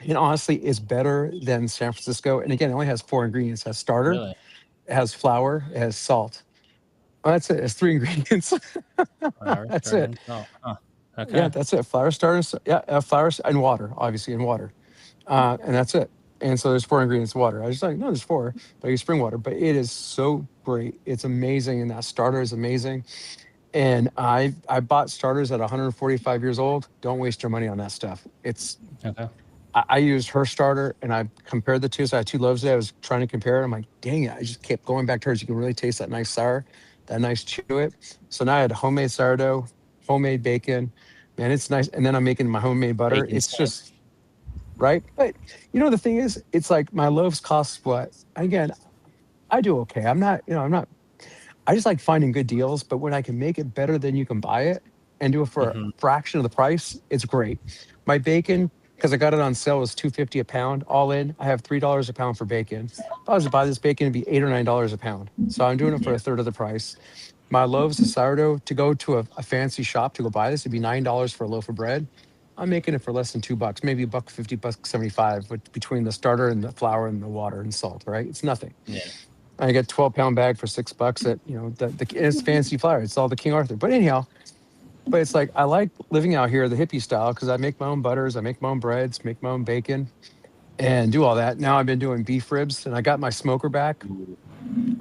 And honestly, it's better than San Francisco. And again, it only has 4 ingredients. It has starter, Really? it has flour, it has salt. Well, that's it. It's 3 ingredients. Flour, That's starter, it. and salt. Huh. Yeah, Okay. that's it. Flour, starter, yeah, flour and water, obviously, and water. And that's it. And so there's 4 ingredients water. I was like, no, there's four, but I use spring water. But it is so great. It's amazing. And that starter is amazing. And I bought starters at 145 years old. Don't waste your money on that stuff. Okay. I used her starter and I compared the two. So I had two loaves there. I was trying to compare it. I'm like, dang it. I just kept going back to hers. You can really taste that nice sour, that nice chew to it. So now I had homemade sourdough, homemade bacon. Man, it's nice. And then I'm making my homemade butter. Bacon It's sand. just right. But the thing is, it's like my loaves cost what? Again, I do okay. I'm not, I just like finding good deals. But when I can make it better than you can buy it and do it for a Hmm. fraction of the price, it's great. My bacon. because I got it on sale. It was 250 a pound all in. I have $3 a pound for bacon. If I was to buy this bacon, it'd be $8 or $9 a pound. So I'm doing it for Yeah. a third of the price. My loaves of sourdough to go to a fancy shop to go buy this, it'd be $9 for a loaf of bread. I'm making it for less than $2, maybe a buck 50, buck 75, with between the starter and the flour and the water and salt. Right? It's nothing. Yeah. I get 12-pound bag for $6 at, the it's fancy flour. It's all the King Arthur. But anyhow, but it's like I like living out here the hippie style because I make my own butters, I make my own breads, make my own bacon, and do all that. Now I've been doing beef ribs, and I got my smoker back. Ooh.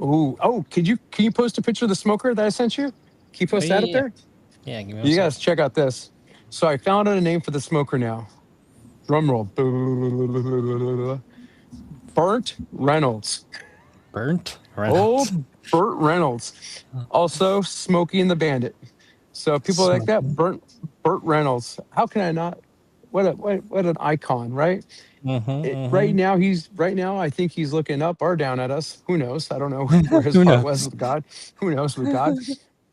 Ooh, oh, can you post a picture of the smoker that I sent you? Can you Oh post yeah, that up yeah, there? yeah. Give me one You guys second. check out this. So I found out a name for the smoker now. Drum roll. Burnt Reynolds. Burnt Oh, Reynolds. Burt Reynolds. Also, Smokey and the Bandit. So people like that. Smoking. Burt Reynolds. How can I not? What an icon, right? Mm-hmm. Right Mm-hmm. now right now. I think he's looking up or down at us. Who knows? I don't know where his Who heart was knows? with God. Who knows with God?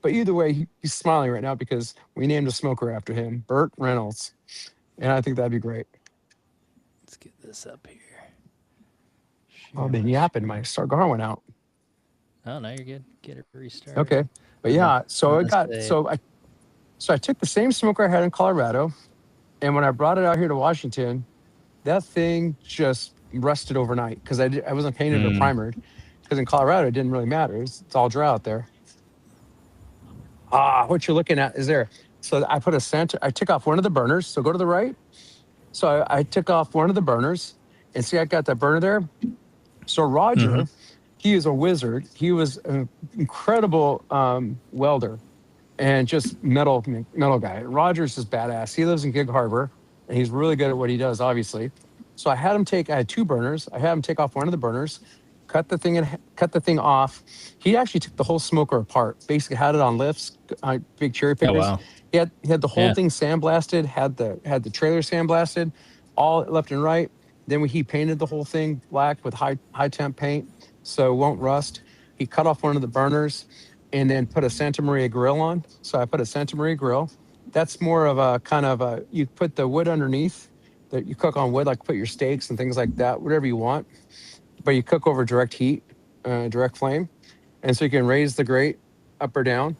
But either way, he's smiling right now because we named a smoker after him, Burt Reynolds, and I think that'd be great. Let's get this up here. Oh, Share been my yapping. screen. My cigar went out. Oh, no, you're good. Get it restarted. Okay, but I'm gonna yeah. I'm So I gonna got say so I took the same smoker I had in Colorado, and when I brought it out here to Washington, that thing just rusted overnight because I wasn't painted or mm, primered. Because in Colorado, it didn't really matter. It's all dry out there. Ah, what you're looking at is there. So I put a center. I took off one of the burners. So go to the right. So I took off one of the burners, and see, I got that burner there. So mm-hmm. Roger, he is a wizard. He was an incredible welder and just metal guy. Rogers is badass. He lives in Gig Harbor, and he's really good at what he does, obviously. So I had two burners. I had him take off one of the burners, cut the thing off. He actually took the whole smoker apart. Basically, had it on lifts, big cherry Oh pickers. wow. He had the whole Yeah. thing sandblasted. Had the trailer sandblasted, all left and right. Then he painted the whole thing black with high temp paint, so it won't rust. He cut off one of the burners and then put a Santa Maria grill on. So I put a Santa Maria grill. That's more of a kind of a, you put the wood underneath that you cook on wood, like put your steaks and things like that, whatever you want. But you cook over direct heat, direct flame. And so you can raise the grate up or down.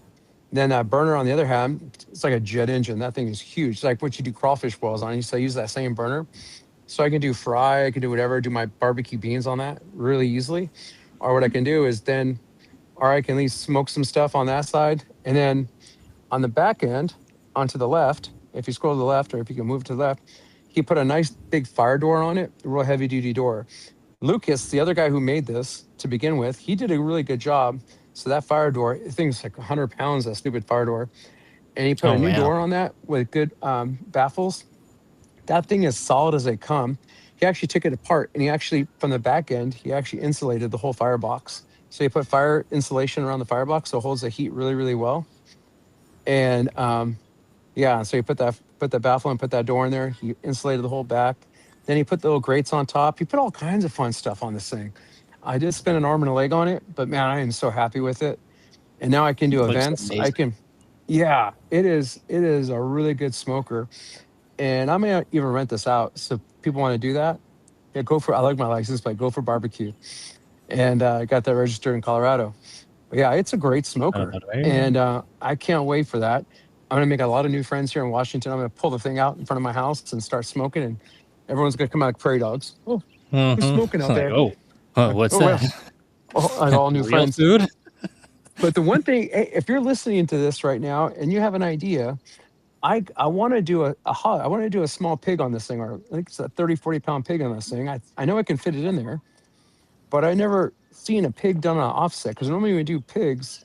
Then that burner on the other hand, it's like a jet engine. That thing is huge. It's like what you do crawfish boils on. So I use that same burner. So I can do fry, I can do whatever, do my barbecue beans on that really easily. Or what I can do is then, or I can at least smoke some stuff on that side. And then on the back end, onto the left, if you scroll to the left or if you can move to the left, he put a nice big fire door on it, a real heavy duty door. Lucas, the other guy who made this to begin with, he did a really good job. So that fire door, I think it's like 100 pounds, that stupid fire door. And he put a Oh new wow. door on that with good baffles. That thing is solid as they come. He actually took it apart and he actually, from the back end, he actually insulated the whole firebox. So he put fire insulation around the firebox so it holds the heat really, really well. And yeah, so he put the baffle and put that door in there. He insulated the whole back. Then he put the little grates on top. He put all kinds of fun stuff on this thing. I did spend an arm and a leg on it, but man, I am so happy with it. And now I can do Looks events. I amazing. can, yeah, it is a really good smoker. And I may even rent this out. So if people want to do that. Yeah, go for, I like my license plate, go for barbecue. And I got that registered in Colorado. But yeah, it's a great Oh, smoker. very And nice. I can't wait for that. I'm going to make a lot of new friends here in Washington. I'm going to pull the thing out in front of my house and start smoking. And everyone's going to come out like prairie dogs. Oh, who's smoking Mm-hmm. out Like, there? oh, what's Oh, well, that? like all new Real friends. food? But the one thing, if you're listening to this right now and you have an idea, I want to do I want to do a small pig on this thing, or I think it's a 30, 40 pound pig on this thing. I know I can fit it in there, but I never seen a pig done on an offset because normally when we do pigs,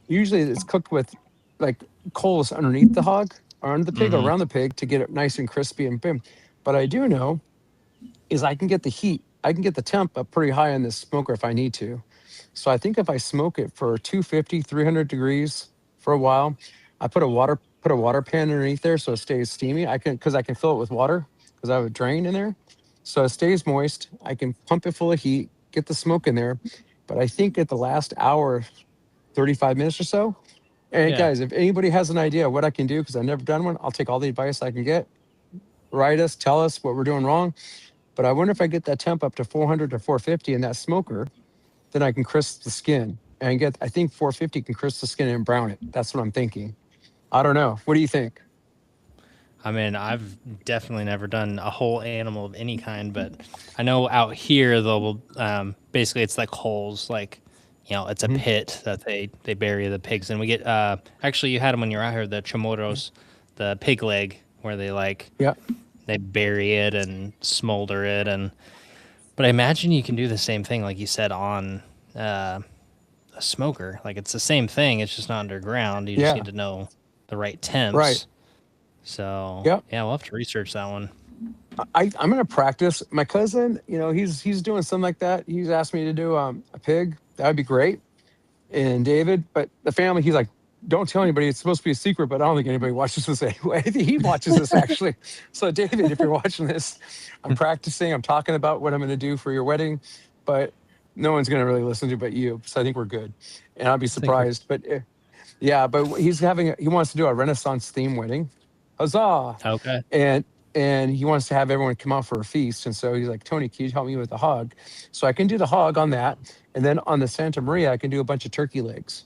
usually it's cooked with like coals underneath the hog or under the pig or Mm-hmm. around the pig to get it nice and crispy and bim. But I do know is I can get the heat, I can get the temp up pretty high on this smoker if I need to. So I think if I smoke it for 250, 300 degrees for a while, I put a water pan underneath there so it stays steamy. I can because I can fill it with water because I have a drain in there. So it stays moist. I can pump it full of heat, get the smoke in there. But I think at the last hour, 35 minutes or so. And Yeah. guys, if anybody has an idea of what I can do, because I've never done one, I'll take all the advice I can get. write us, tell us what we're doing wrong. But I wonder if I get that temp up to 400 to 450 in that smoker, then I can crisp the skin and get. I think 450 can crisp the skin and brown it. That's what I'm thinking. I don't know. What do you think? I mean, I've definitely never done a whole animal of any kind, but I know out here they'll basically it's like holes, like it's a Hmm. pit that they bury the pigs in. We get actually you had them when you were out here, the chamorros, the pig leg, where Yeah. they bury it and smolder it, and but I imagine you can do the same thing, like you said, on a smoker. Like it's the same thing, it's just not underground. You just Yeah. need to know the right Right. temps. So Yep. yeah, we'll have to research that one. I'm gonna practice. My cousin, he's doing something like that. He's asked me to do a pig. That would be great. And David, but the family, he's like, don't tell anybody. It's supposed to be a secret, but I don't think anybody watches this anyway. He watches this actually. So David, if you're watching this, I'm practicing. I'm talking about what I'm going to do for your wedding, but no one's going to really listen to but you. So I think we're good. And I'll be I think we're surprised. But yeah, but he wants to do a Renaissance theme wedding. Huzzah! okay. And he wants to have everyone come out for a feast. And so he's like, Tony, can you help me with the hog? So I can do the hog on that. And then on the Santa Maria, I can do a bunch of turkey legs.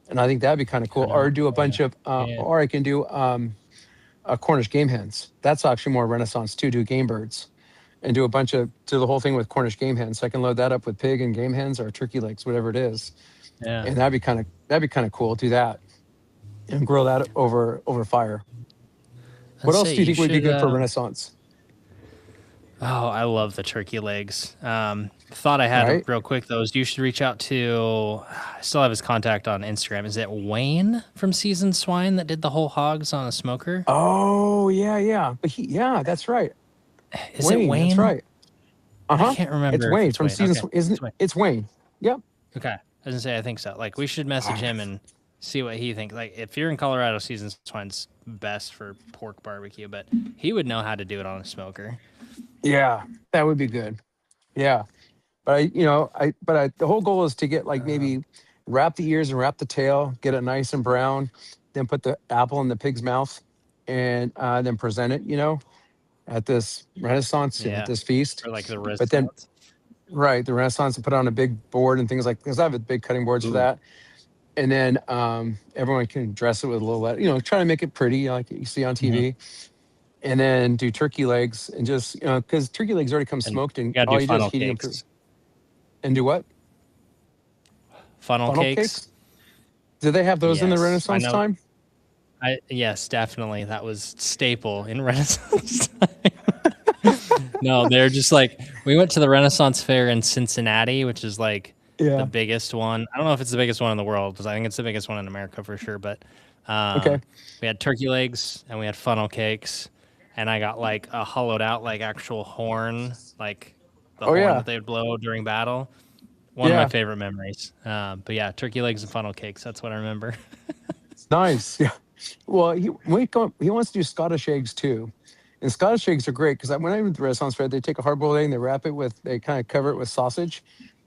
And I think that'd be kind of cool. Or do a bunch of, Yeah. or I can do Cornish game hens. That's actually more Renaissance too. Do game birds and do the whole thing with Cornish game hens. So I can load that up with pig and game hens or turkey legs, whatever it is. Yeah. And that'd be kind of cool. Do that and grill that over fire. I'd What else say do you you think would be should. good for Renaissance? Oh, I love the turkey legs. Thought I had Right? real quick though is you should reach out to. I still have his contact on Instagram. Is it Wayne from Seasoned Swine that did the whole hogs on a smoker? Oh, yeah, yeah. But that's right. Is it Wayne, that's Wayne? right. I Uh-huh. can't It's remember if Wayne it's from Wayne. season, Okay, isn't it's it? Wayne. It's Wayne. Yep. Okay, I was gonna say I think so. Like we should message him and see what he thinks. Like if you're in Colorado, Seasoned Swine's best for pork barbecue, but he would know how to do it on a smoker. Yeah, that would be good. Yeah. But the whole goal is to get like maybe wrap the ears and wrap the tail, get it nice and brown, then put the apple in the pig's mouth and then present it, at this Renaissance, at Yeah, this feast. or like the But then, wrist. right, the Renaissance and put it on a big board and things like, because I have big cutting boards for Ooh. that. And then everyone can dress it with a little, try to make it pretty like you see on Hmm. TV. And then do turkey legs and just, because turkey legs already come And smoked you and gotta do all you do is funnel heating them cakes. and do what? Funnel Funnel cakes. cakes? Do they have those in the Yes, I Renaissance know. time? I yes, definitely. That was staple in Renaissance. No, they're just like we went to the Renaissance Fair in Cincinnati, which is like the Yeah. biggest one. I don't know if it's the biggest one in the world because I think it's the biggest one in America for sure. But Okay. um, we had turkey legs and we had funnel cakes, and I got like a hollowed out like actual horn, like the Oh horn yeah. that they would blow during battle. One of my Yeah. favorite memories. But yeah, turkey legs and funnel cakes. That's what I remember. Nice. Yeah. Well, he wants to do Scottish eggs too. And Scottish eggs are great because when I went to the Renaissance Fair, they take a hard boiled egg and they kind of cover it with sausage.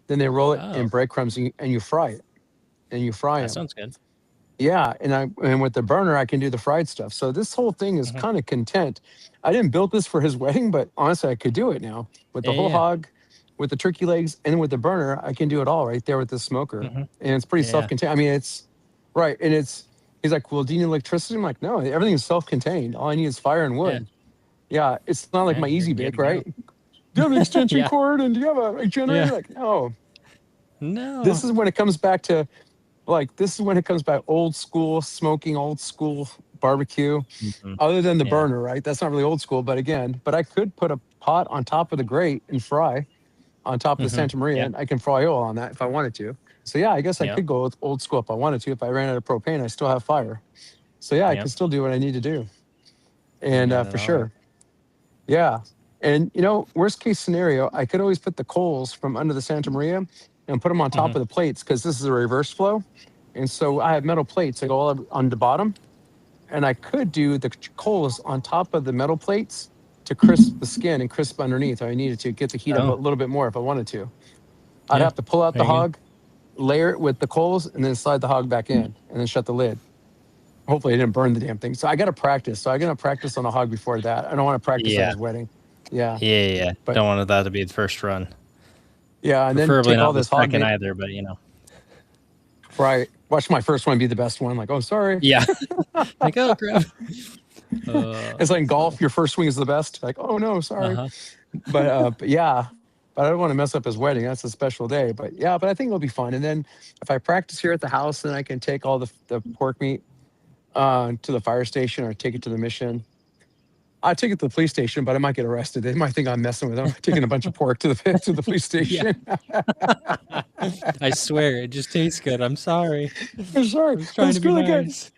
Then they roll it in Oh, breadcrumbs and you fry it and you fry that them. sounds good. Yeah, and with the burner, I can do the fried stuff. So this whole thing is Hmm. kind of content. I didn't build this for his wedding, but honestly, I could do it now with Yeah, the whole yeah, hog, with the turkey legs, and with the burner. I can do it all right there with the smoker, hmm, and it's pretty yeah, self-contained. I mean, it's right, and it's. He's like, "Well, do you need electricity?" I'm like, "No, everything's self-contained. All I need is fire and yeah. wood." Yeah, it's not like Yeah, my you're Easy good Bake, to go. right? Do you have an extension Yeah, cord and do you have a yeah. generator? Like, no. This No. is when it comes back to this is when it comes back old school smoking, old school barbecue. Mhm. Other than the Yeah. burner, right? That's not really old school, but I could put a pot on top of the grate and fry on top of the Mhm. Santa Maria, Yeah. and I can fry oil on that if I wanted to. So yeah, I guess I Yep. could go with old school if I wanted to. If I ran out of propane, I still have fire. So yeah, I Yep. could still do what I need to do, You and got it for all. sure, yeah. And worst case scenario, I could always put the coals from under the Santa Maria and put them on top Mhm. of the plates because this is a reverse flow, and so I have metal plates that go all up on the bottom, and I could do the coals on top of the metal plates to crisp the skin and crisp underneath. I needed to get the heat up a Oh, little bit more if I wanted to. I'd yeah. have to pull out the There you go. hog, layer it with the coals, and then slide the hog back in, and then shut the lid. hopefully I didn't burn the damn thing. So I got to practice. So I got to practice on a hog before that. I don't want to practice at Yeah. his wedding. Yeah, Yeah. but Don't want that to be the first run. yeah, and then Preferably take all not the this hog second meat. either, but Right, watch my first one be the best one. Like, oh, sorry. Yeah. Like, oh crap. Uh, It's like in golf, your first swing is the best. Like, oh no, sorry. uh-huh. But yeah, but I don't want to mess up his wedding. That's a special day. But yeah, but I think it'll be fun. And then if I practice here at the house, then I can take all the pork meat to the fire station or take it to the mission. I take it to the police station, but I might get arrested. They might think I'm messing with them, taking a bunch of pork to the to the police Yeah. station. I swear, it just tastes good. I'm sorry. I'm sorry, I was but trying to it's be really good. nice.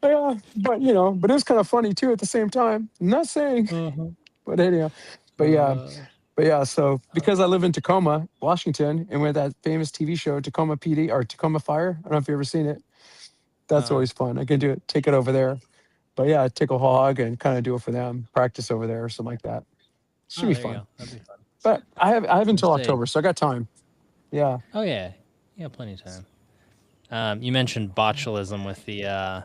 Yeah, but but it's kind of funny too at the same time. I'm not saying, Uh-huh. but anyhow, but yeah, Uh, but yeah. So because I live in Tacoma, Washington, and we had that famous TV show Tacoma PD or Tacoma Fire. I don't know if you've ever seen it. That's uh, always fun. I can do it, take it over there. But yeah, take a hog and kind of do it for them, practice over there or something like that. Should oh, be there you fun. go. That'd be fun. But I have Gonna until say, October, so I got time. Yeah, oh yeah, yeah, plenty of time. You mentioned botulism with the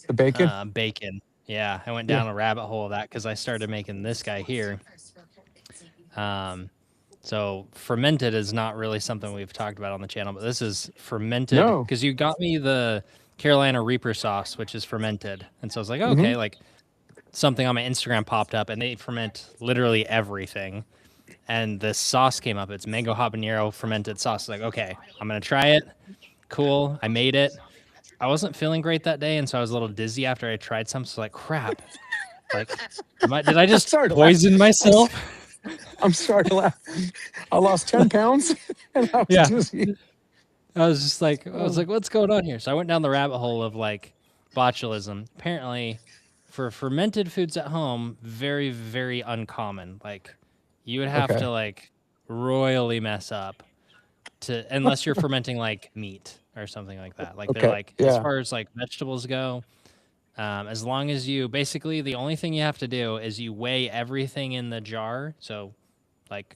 the bacon. bacon. Yeah, I went Yeah. down a rabbit hole of that because I started making this guy here. Um, so fermented is not really something we've talked about on the channel, but this is fermented No. because you got me the Carolina Reaper sauce, which is fermented, and so I was like, Hmm. okay, like something on my Instagram popped up, and they ferment literally everything. And this sauce came up. It's mango habanero fermented sauce. Like, okay, I'm gonna try it. Cool. I made it. I wasn't feeling great that day, and so I was a little dizzy after I tried some. So like, crap. Like, did I I'm just sorry to laugh. poison I'm, myself? I'm sorry to laugh. I lost 10 pounds and I was Yeah. dizzy. I was just like, Oh, what's going on here? So I went down the rabbit hole of like botulism. Apparently, for fermented foods at home, very, very uncommon. Like, you would have okay. to like royally mess up to unless you're fermenting like meat or something like that. Like they're Okay. like as Yeah. far as like vegetables go, as long as you basically the only thing you have to do is you weigh everything in the jar. So like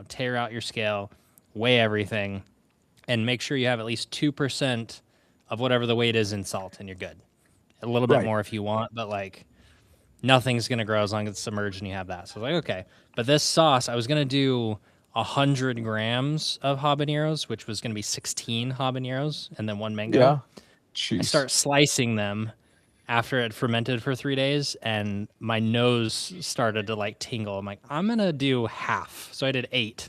tear out your scale, weigh everything, and make sure you have at least 2% of whatever the weight is in salt, and you're good. A little bit Right. more if you want, but like nothing's gonna grow as long as it's submerged and you have that. So I was like, okay. But this sauce, I was gonna do 100 grams of habaneros, which was gonna be 16 habaneros and then one mango. Yeah. I Jeez. start slicing them after it fermented for 3 days, and my nose started to like tingle. I'm like, I'm gonna do half. So I did 8,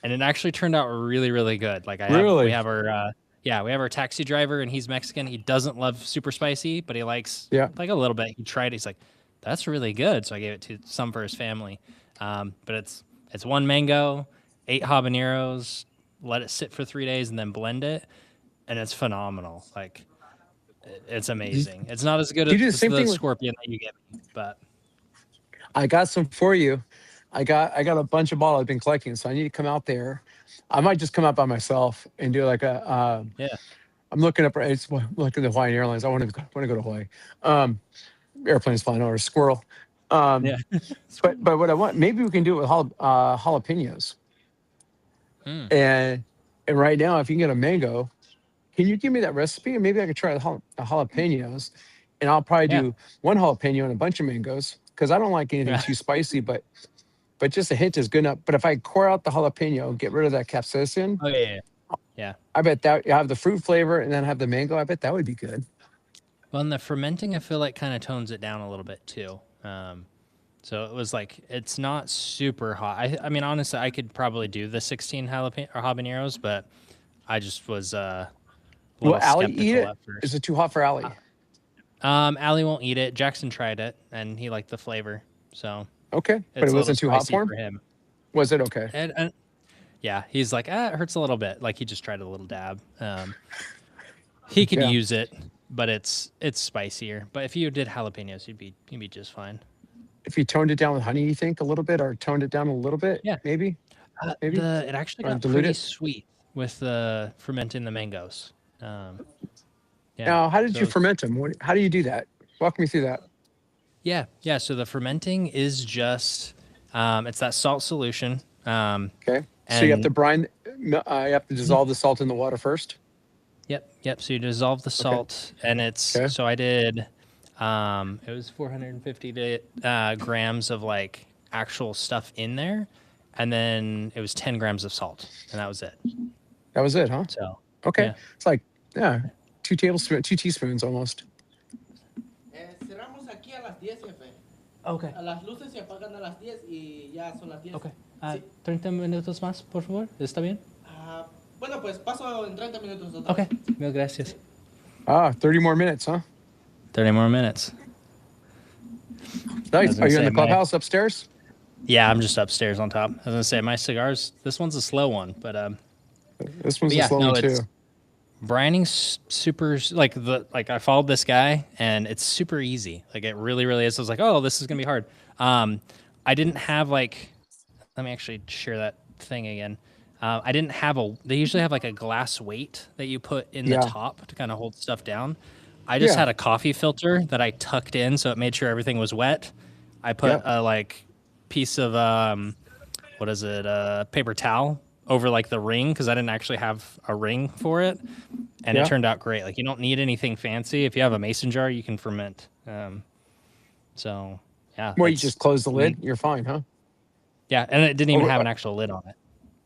and it actually turned out really, really good. Like we Really? have our yeah, we have our taxi driver, and he's Mexican. He doesn't love super spicy, but he likes Yeah. like a little bit. He tried it. He's like, that's really good. So I gave it to some for his family. But it's one mango, 8 habaneros. Let it sit for 3 days, and then blend it, and it's phenomenal. Like it's You, amazing. It's not as good you do the as same the thing with, scorpion that you get me, but I got some for you. I got a bunch of bottles I've been collecting, so I need to come out there. I might just come out by myself and do like a yeah, I'm looking up. It's look at the Hawaiian Airlines. I want to go to Hawaii. Um, Airplanes flying over. Squirrel. Um, yeah. but what I want, maybe we can do it with jalapenos. Mm, And right now, if you can get a mango, can you give me that recipe? And maybe I could try the jalapenos, and I'll probably yeah, do one jalapeno and a bunch of mangoes because I don't like anything yeah. too spicy. But just a hint is good enough. But if I core out the jalapeno, get rid of that capsaicin, Oh yeah, yeah. I bet that you have the fruit flavor and then have the mango. I bet that would be good. Well, and the fermenting, I feel like kind of tones it down a little bit too. So it was like it's not super hot. I mean, honestly, I could probably do the 16 jalapeno or habaneros, but I just was a Will little Allie eat skeptical it? at Is first. it too hot for Uh, Allie? Allie won't eat it. Jackson tried it and he liked the flavor, so Okay, but it it's a little wasn't too hot spicy for him. for him. Was it okay? And yeah, he's like, it hurts a little bit. Like he just tried a little dab. He could Yeah. use it, but it's spicier. But if you did jalapenos, you'd be just fine. If you toned it down with honey, you think a little bit, or toned it down a little bit, Yeah. maybe, The it actually or got dilute pretty it. sweet with the fermenting the mangoes. Um, yeah. Now, how did you So ferment them? How do you do that? Walk me through that. yeah. So the fermenting is just it's that salt solution. Okay. So you have to And brine. You have to dissolve the salt in the water first. Yep. So you dissolve the Okay. salt, and it's Okay. so I did. It was 450 grams of like actual stuff in there, and then it was 10 grams of salt, and that was it. That was it, huh? So Okay. yeah. It's like, yeah, 2 teaspoons almost. Cerramos aquí a las 10, jefe. Okay. Las luces se apagan a las 10 y ya son las 10. Okay. Sí. 30 minutos más, por favor. ¿Está bien? Bueno, pues paso en 30 minutos otra Okay. vez. Mil gracias. 30 more minutes, huh? 30 more minutes. Nice. Are you in the my, clubhouse upstairs? yeah, I'm just upstairs on top. I was gonna say my cigars. This one's a slow one, but This one's a yeah, slow no, one too. it's branding's super like I followed this guy and it's super easy. Like it really, really is. I was like, oh, this is gonna be hard. I didn't have like, let me actually share that thing again. I didn't have they usually have like a glass weight that you put in the Yeah. top to kind of hold stuff down. I just Yeah. had a coffee filter that I tucked in so it made sure everything was wet. I put Yep. a like piece of what is it, paper towel over like the ring because I didn't actually have a ring for it, and it Yeah. turned out great. Like you don't need anything fancy. If you have a mason jar, you can ferment. So yeah, Well, you just close the lid. You're fine, huh? yeah, and it didn't even Or, have an actual lid on it.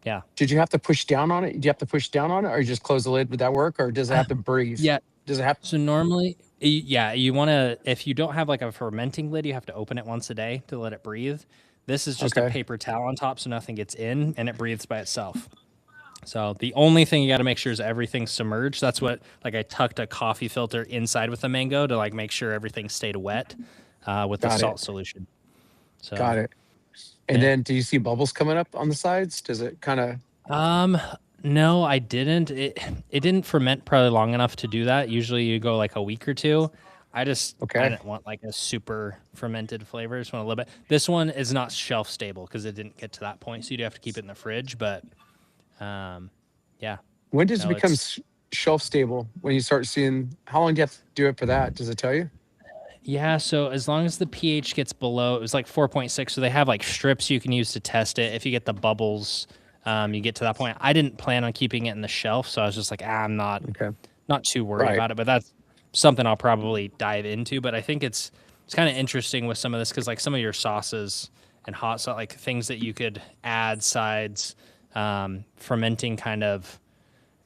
Yeah, did you have to push down on it? Do you have to push down on it, or you just close the lid? Would that work, or does it have to breathe? yeah. Does it have? So normally, yeah, you want to, if you don't have like a fermenting lid, you have to open it once a day to let it breathe. This is just a Okay. paper towel on top so nothing gets in and it breathes by itself. So the only thing you got to make sure is everything's submerged. That's what, like I tucked a coffee filter inside with the mango to like make sure everything stayed wet with the Got salt it. solution. So, Got it. And yeah. then, do you see bubbles coming up on the sides? Does it kind of? No, I didn't. It didn't ferment probably long enough to do that. Usually you go like a week or two. I Okay. didn't want like a super fermented flavor. I just want a little bit. This one is not shelf stable because it didn't get to that point, so you do have to keep it in the fridge. But yeah, When does it no, become it's shelf stable? When you start seeing, how long do you have to do it for that? Does it tell you? yeah. So as long as the pH gets below, it was like 4.6. So they have like strips you can use to test it. If you get the bubbles, you get to that point. I didn't plan on keeping it in the shelf, so I was just like, I'm Okay. not too worried Right. about it. But that's something I'll probably dive into. But I think it's kind of interesting with some of this because like some of your sauces and hot sauce, like things that you could add sides, fermenting kind of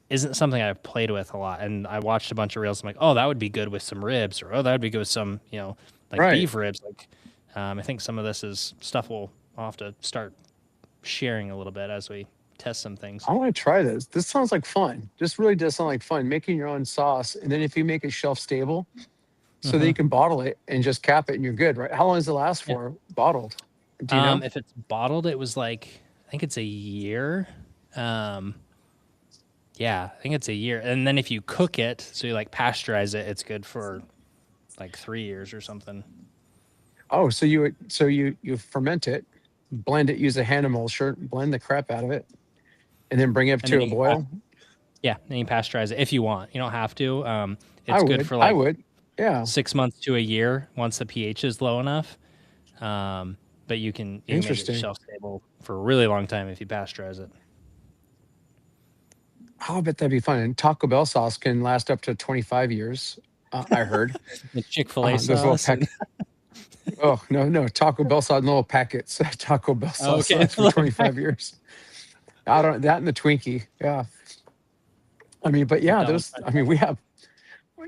isn't something I've played with a lot. And I watched a bunch of reels. I'm like, oh, that would be good with some ribs, or oh, that would be good with some, like Right. beef ribs. Like, I think some of this is stuff I'll have to start sharing a little bit as we test some things. I want to try this. This sounds like fun. This really does sound like fun. Making your own sauce, and then if you make it shelf stable, so that you can bottle it and just cap it, and you're good, right? How long does it last Yeah. for bottled? Do you know? If it's bottled, it was like I think it's a year. Yeah, I think it's a year. And then if you cook it, so you like pasteurize it, it's good for like 3 years or something. Oh, so you ferment it, blend it, use a hand emulsion, blend the crap out of it, and then bring it up And then to a you can boil. yeah, then you pasteurize it if you want. You don't have to. I It's good would. for I like would. Yeah. 6 months to a year once the pH is low enough. But you can make it Interesting. shelf stable for a really long time if you pasteurize it. Oh, I bet that'd be fun. And Taco Bell sauce can last up to 25 years. I heard. The Chick-fil-A Those little sauce. And, Oh, no, Taco Bell sauce in little packets. Taco Bell sauce okay. lasts for 25 years. I don't that and the Twinkie. Yeah. I mean, but yeah, those. I mean, we have.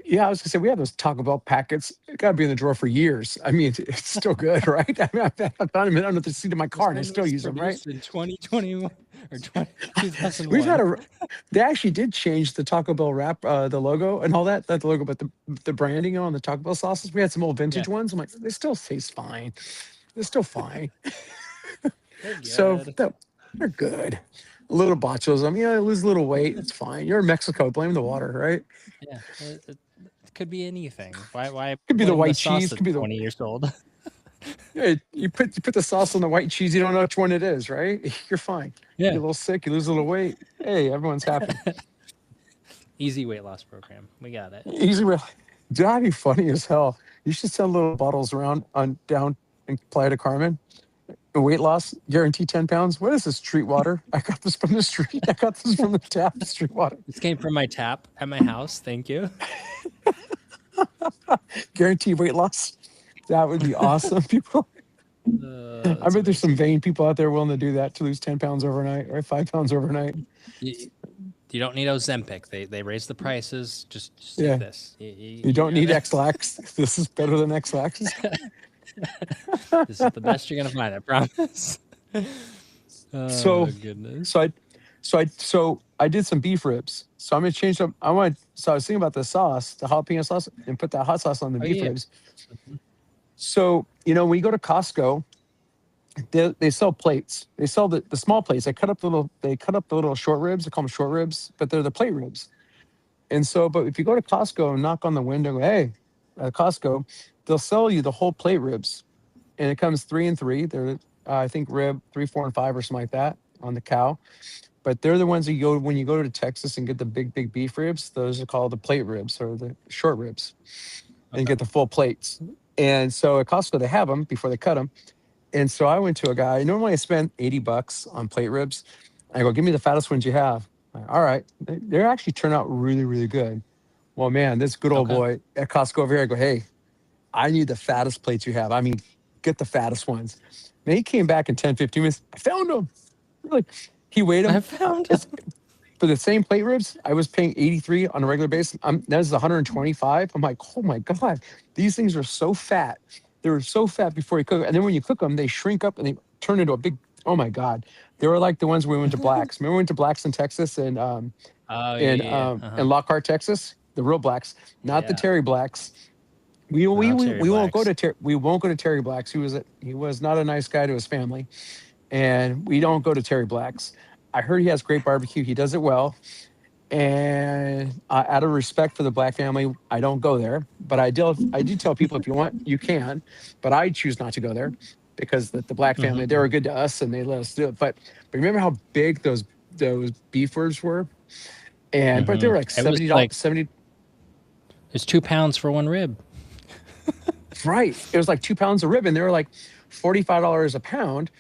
Yeah, I was gonna say we have those Taco Bell packets. It got to be in the drawer for years. I mean, it's still good, right? I mean, I found them under the seat of my car, and I still use them, right? In 2021 or 2001. We've had a. They actually did change the Taco Bell wrap, the logo and all that. Not the logo, but the branding on the Taco Bell sauces. We had some old vintage ones. I'm like, they still taste fine. They're still fine. So they're good. A little botulism, I lose a little weight. It's fine. You're in Mexico. Blame the water, right? Yeah, it could be anything. Why Could be the blame white sauce cheese. that's Could be the 20 years old? yeah, you put the sauce on the white cheese. You don't know which one it is, right? You're fine. You're a Yeah, little sick. You lose a little weight. Hey, everyone's happy. easy weight loss program. We got it. Easy. That'd be funny as hell. You should send little bottles around on down in Playa del Carmen. weight loss, guarantee 10 pounds. What is this, street water? I got this from the street. I got this from the tap, street water. This came from my tap at my house. Thank you. Guarantee weight loss. That would be awesome. People, I That's bet there's some amazing. vain people out there willing to do that to lose 10 pounds overnight or 5 pounds overnight. You, you don't need Ozempic. They raise the prices. Just take Yeah. this. You You don't know need this. X-Lax. This is better than X-Lax. This is the best you're gonna find. I promise. So, Oh goodness. so I did some beef ribs. So I'm gonna change them. So I was thinking about the sauce, the jalapeno sauce, and put that hot sauce on the Oh beef yeah. ribs. So, when you go to Costco, they sell plates. They sell the small plates. They cut up the little short ribs. They call them short ribs, but they're the plate ribs. And so, but if you go to Costco and knock on the window, and go, hey, at Costco, they'll sell you the whole plate ribs, and it comes three and three. They're I think rib 3, 4, and 5 or something like that on the cow. But they're the ones that you go when you go to Texas and get the big beef ribs. Those are called the plate ribs or the short ribs, and Okay. get the full plates. And so at Costco they have them before they cut them. And so I went to a guy. Normally I spend $80 on plate ribs. I go, give me the fattest ones you have. Like, all right, they actually turn out really really good. Well, man, this good old Okay. boy at Costco over here. I go, hey, I need the fattest plates you have. I mean, get the fattest ones. Man, he came back in 10, 15 minutes. I found them. Really? He weighed I them. found. It's for the same plate ribs. I was paying 83 on a regular basis. That was 125. I'm like, oh my God, these things are so fat. They were so fat before you cook. And then when you cook them, they shrink up and they turn into a big, oh my God. They were like the ones we went to Blacks. Remember we went to Blacks in Texas and Oh yeah, yeah, yeah. in Lockhart, Texas, the real Blacks, not the Yeah. Terry Blacks. We we Not we, Terry we won't go Blacks. to we won't go to Terry Blacks. He was not a nice guy to his family, and we don't go to Terry Blacks. I heard he has great barbecue. He does it well, and out of respect for the Black family, I don't go there. But I do tell people if you want, you can, but I choose not to go there because the Black family they Mm-hmm. were good to us and they let us do it. But remember how big those beef ribs were, and but they Mm-hmm. were like It was $70, like 70. it's 2 pounds for one rib. Right. It was like 2 pounds of rib, and they were like $45 a pound.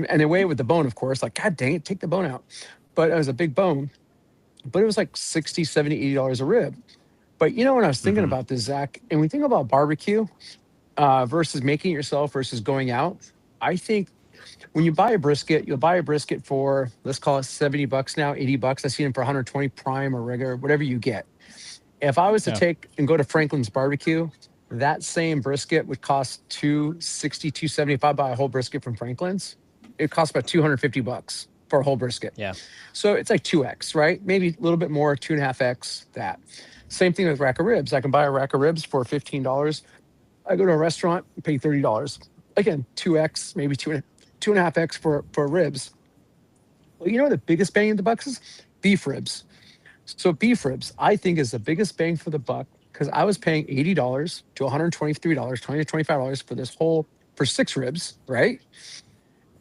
And they weigh it with the bone, of course. Like, God dang it, take the bone out. But it was a big bone. But it was like 60, 70, $80 a rib. But when I was thinking Mm-hmm. about this, Zach, and we think about barbecue versus making it yourself versus going out, I think when you buy a brisket, you'll buy a brisket for, let's call it $70 now, $80. I see them for 120 prime or regular, whatever you get. If I was to Yeah. take and go to Franklin's Barbecue, that same brisket would cost 260, 270. If I buy a whole brisket from Franklin's, it costs about $250 for a whole brisket. Yeah. So it's like 2x, right? Maybe a little bit more, 2.5x that. Same thing with rack of ribs. I can buy a rack of ribs for $15. I go to a restaurant, pay $30. Again, 2x, maybe 2.5x for ribs. Well, the biggest bang in the bucks is beef ribs. So beef ribs, I think, is the biggest bang for the buck because I was paying $80 to $123, $20 to $25 for this whole for 6 ribs, right?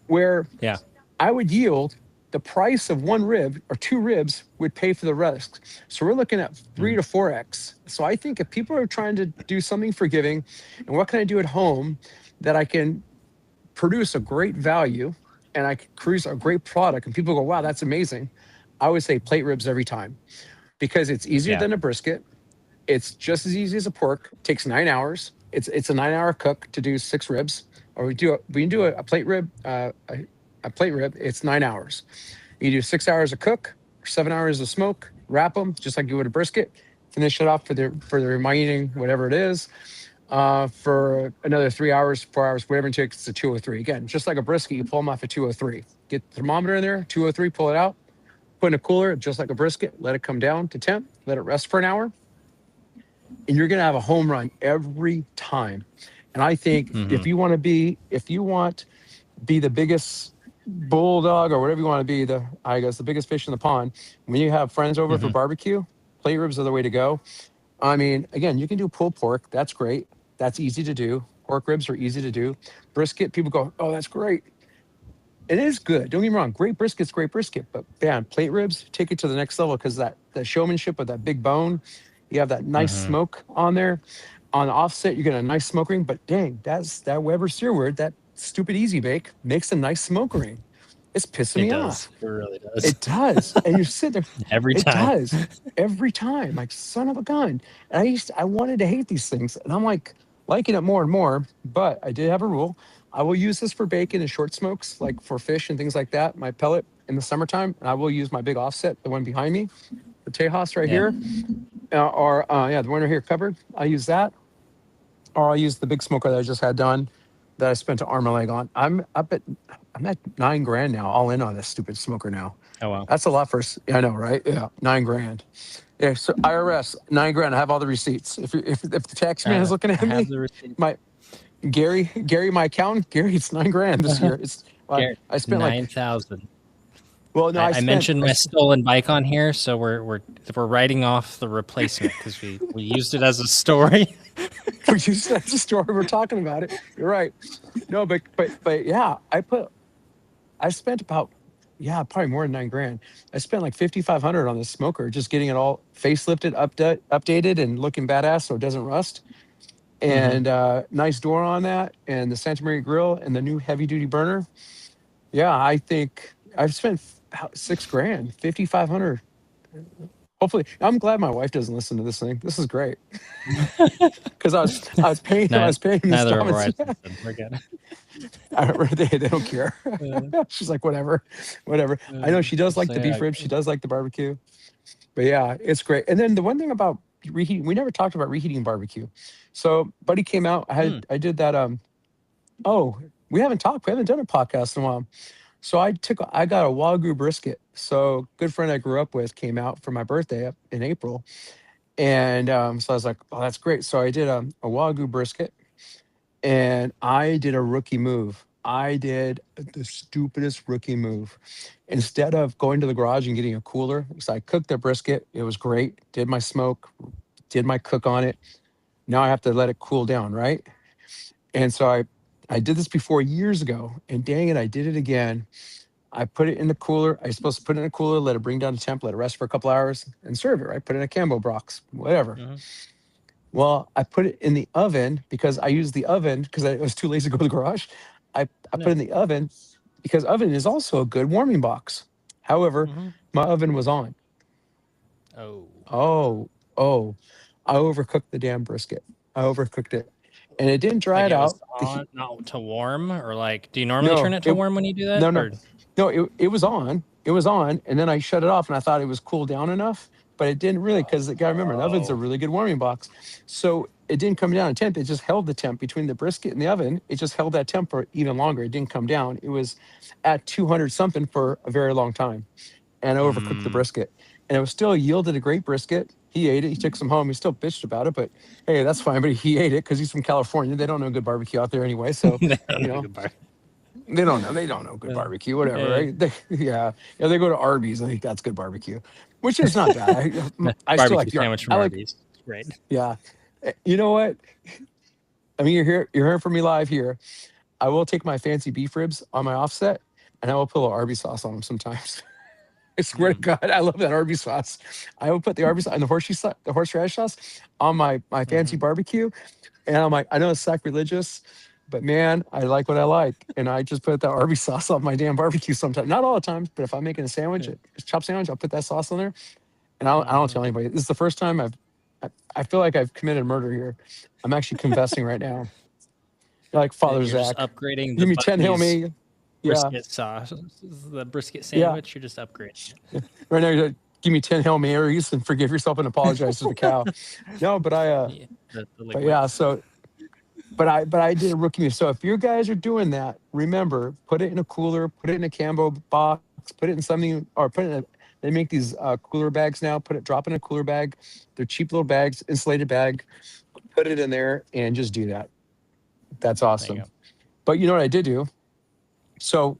Where Yeah. I would yield the price of one rib or 2 ribs would pay for the rest. So we're looking at 3 to 4x. So I think if people are trying to do something forgiving, and what can I do at home that I can produce a great value and I can produce a great product, and people go, wow, that's amazing. I would say plate ribs every time because it's easier Yeah. than a brisket. It's just as easy as a pork. It takes 9 hours. It's a 9 hour cook to do 6 ribs. Or we can do a plate rib. A plate rib. It's 9 hours. You do 6 hours of cook, 7 hours of smoke. Wrap them just like you would a brisket. Finish it off for the remaining whatever it is. For another 3 hours, 4 hours, whatever it takes to 203. Again, just like a brisket, you pull them off at 203. Get the thermometer in there, 203. Pull it out. Put in a cooler, just like a brisket. Let it come down to temp. Let it rest for an hour and you're going to have a home run every time. And I think Mm-hmm. if you want to be the biggest bulldog or whatever you want to be, I guess the biggest fish in the pond, when you have friends over for Mm-hmm. barbecue, plate ribs are the way to go. I mean, again, you can do pulled pork. That's great. That's easy to do. Pork ribs are easy to do. Brisket, people go, oh, that's great. It is good. Don't get me wrong. Great brisket. But man, plate ribs take it to the next level because that showmanship with that big bone, you have that nice Mm-hmm. smoke on there. On the offset, you get a nice smoke ring. But dang, that's that Weber Searwood. stupid easy bake makes a nice smoke ring. It's pissing It me does. off. It really does. It does. And you sit there, Every it time. does every time. Like, son of a gun. And I wanted to hate these things. And I'm like liking it more and more. But I did have a rule. I will use this for bacon and short smokes, like for fish and things like that, my pellet in the summertime. And I will use my big offset, the one behind me, the Tejas right Yeah. here, or yeah, the one right here covered. I use that, or I'll use the big smoker that I just had done that I spent an arm and a leg on. I'm at 9 grand now, all in on this stupid smoker now. Oh wow. That's a lot for I know, right? Yeah, 9 grand. Yeah, so IRS 9 grand. I have all the receipts. If the tax man is looking I at have me, the receipt. my Gary, my accountant, Gary, it's 9 grand this year. It's Garrett, I spent like 9,000. well, no, I mentioned I my stolen bike on here, so we're writing off the replacement because we used it as a story. we used that's the story we're talking about it. You're right. No, but yeah, I spent about yeah, probably more than 9 grand. I spent like 5,500 on this smoker, just getting it all facelifted, updated, and looking badass so it doesn't rust. Hmm. And nice door on that, and the Santa Maria grill, and the new heavy duty burner. Yeah, I think I've spent about 6 grand, 5,500. Hopefully, I'm glad my wife doesn't listen to this thing. This is great because I Not, was paying neither of our installments. wives listen. We're good. They don't care. Uh, She's like, whatever, whatever. I know she does just like the say, beef ribs. She does like the barbecue. But yeah, it's great. And then the one thing about reheating, we never talked about reheating barbecue. So Buddy came out. I did that. Oh, we haven't talked. We haven't done a podcast in a while. So I got a Wagyu brisket. So good friend I grew up with came out for my birthday up in April. And so I was like, oh, that's great. So I did a Wagyu brisket, and I did a rookie move. I did the stupidest rookie move. Instead of going to the garage and getting a cooler, so I cooked the brisket. It was great. Did my smoke, did my cook on it. Now I have to let it cool down, right? And so I did this before years ago, and dang it, I did it again. I put it in the cooler. I was supposed to put it in a cooler, let it bring down the temp, let it rest for a couple hours, and serve it. Right? Put it in a Cambo box, whatever. hmm Well, I put it in the oven because I used the oven because I was too lazy to go to the garage. I put Yeah. it in the oven because oven is also a good warming box. However, Hmm. my oven was on. Oh. Oh, oh, I overcooked the damn brisket. I overcooked it, and it didn't dry Like it it was out. on, not to warm, or like, do you normally turn No, it to warm when you do that? no, no, Or no. It was on. It was on, and then I shut it off, and I thought it was cooled down enough, but it didn't really because you got to remember, an oven's a oh, really good warming box. So it didn't come down in temp. It just held the temp between the brisket and the oven. It just held that temp for even longer. It didn't come down. It was at 200 something for a very long time, and I overcooked the mm, brisket, and it was still yielded a great brisket. He ate it. He took some home. He still bitched about it, but hey, that's fine. But he ate it because he's from California. They don't know good barbecue out there anyway. So I don't you know know, good part. they don't know. They don't know good Uh, barbecue, whatever, Hey, right? Yeah, yeah. They go to Arby's. I think that's good barbecue, which is not bad. I still like barbecue the. sandwich from I like. Arby's. Great. Yeah. You know what? I mean, you're here. You're hearing from me live here. I will take my fancy beef ribs on my offset, and I will put a little Arby's sauce on them sometimes. I swear to Mm, God, I love that Arby's sauce. I will put the Arby's and the horseradish sauce on my fancy hmm. barbecue, and I'm like, I know it's sacrilegious, but man, I like what I like. And I just put that Arby's sauce on my damn barbecue sometimes. Not all the time, but if I'm making a sandwich, Yeah. a chop sandwich, I'll put that sauce on there. And I don't Hmm. tell anybody. This is the first time I feel like I've committed murder here. I'm actually confessing right now. Like Father You're just Zach. upgrading the Give me 10 Hail Bucky's Me. Yeah. brisket sauce, the brisket Yeah. sandwich. You're just upgrading it. Right now, you're like, give me 10 Hail Marys and forgive yourself and apologize to the cow. No, Yeah, the but liquid. yeah, so but I did a rookie move. So if you guys are doing that, remember, put it in a cooler, put it in a Cambo box, put it in something, or put it in they make these cooler bags now. Drop in a cooler bag. They're cheap little bags, insulated bag. Put it in there and just do that. That's There you awesome. go. But you know what I did do? So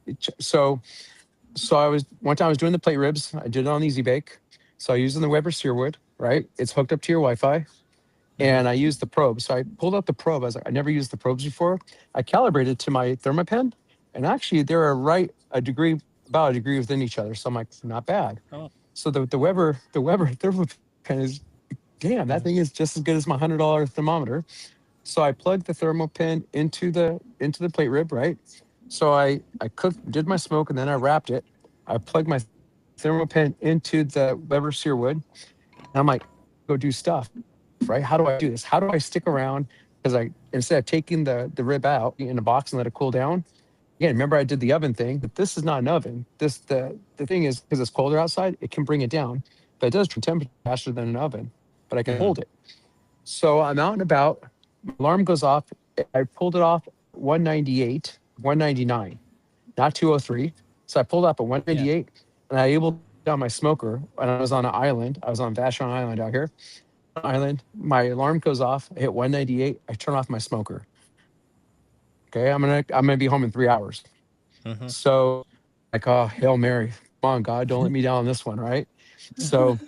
so I was one time I was doing the plate ribs. I did it on Easy Bake. So I used the Weber Searwood, right? It's hooked up to your Wi-Fi, Hmm. and I used the probe. So I pulled out the probe. I was like, I never used the probes before. I calibrated to my thermopen, and actually they're about a degree within each other. So I'm like, not bad. Oh, So the Weber thermopen is damn, that thing is just as good as my $100 thermometer. So I plugged the thermal pin into the plate rib, right? So I cooked, did my smoke, and then I wrapped it. I plugged my thermal pin into the Weber sear wood, and I'm like, go do stuff, right? How do I do this? How do I stick around? Because I instead of taking the rib out in a box and let it cool down. Again, remember I did the oven thing, but this is not an oven. The thing is because it's colder outside, it can bring it down, but it does turn temperature faster than an oven. But I can Mm-hmm. hold it. So I'm out and about. My alarm goes off. I pulled it off 198, 199, not 203. So I pulled up at Yeah. 198 and I able to turn down my smoker. And I was on an island. I was on Vashon Island out here. Island. My alarm goes off. I hit 198. I turn off my smoker. Okay. I'm gonna be home in 3 hours. Mm-hmm. So like, oh, Hail Mary. Come on, God, don't let me down on this one, right? So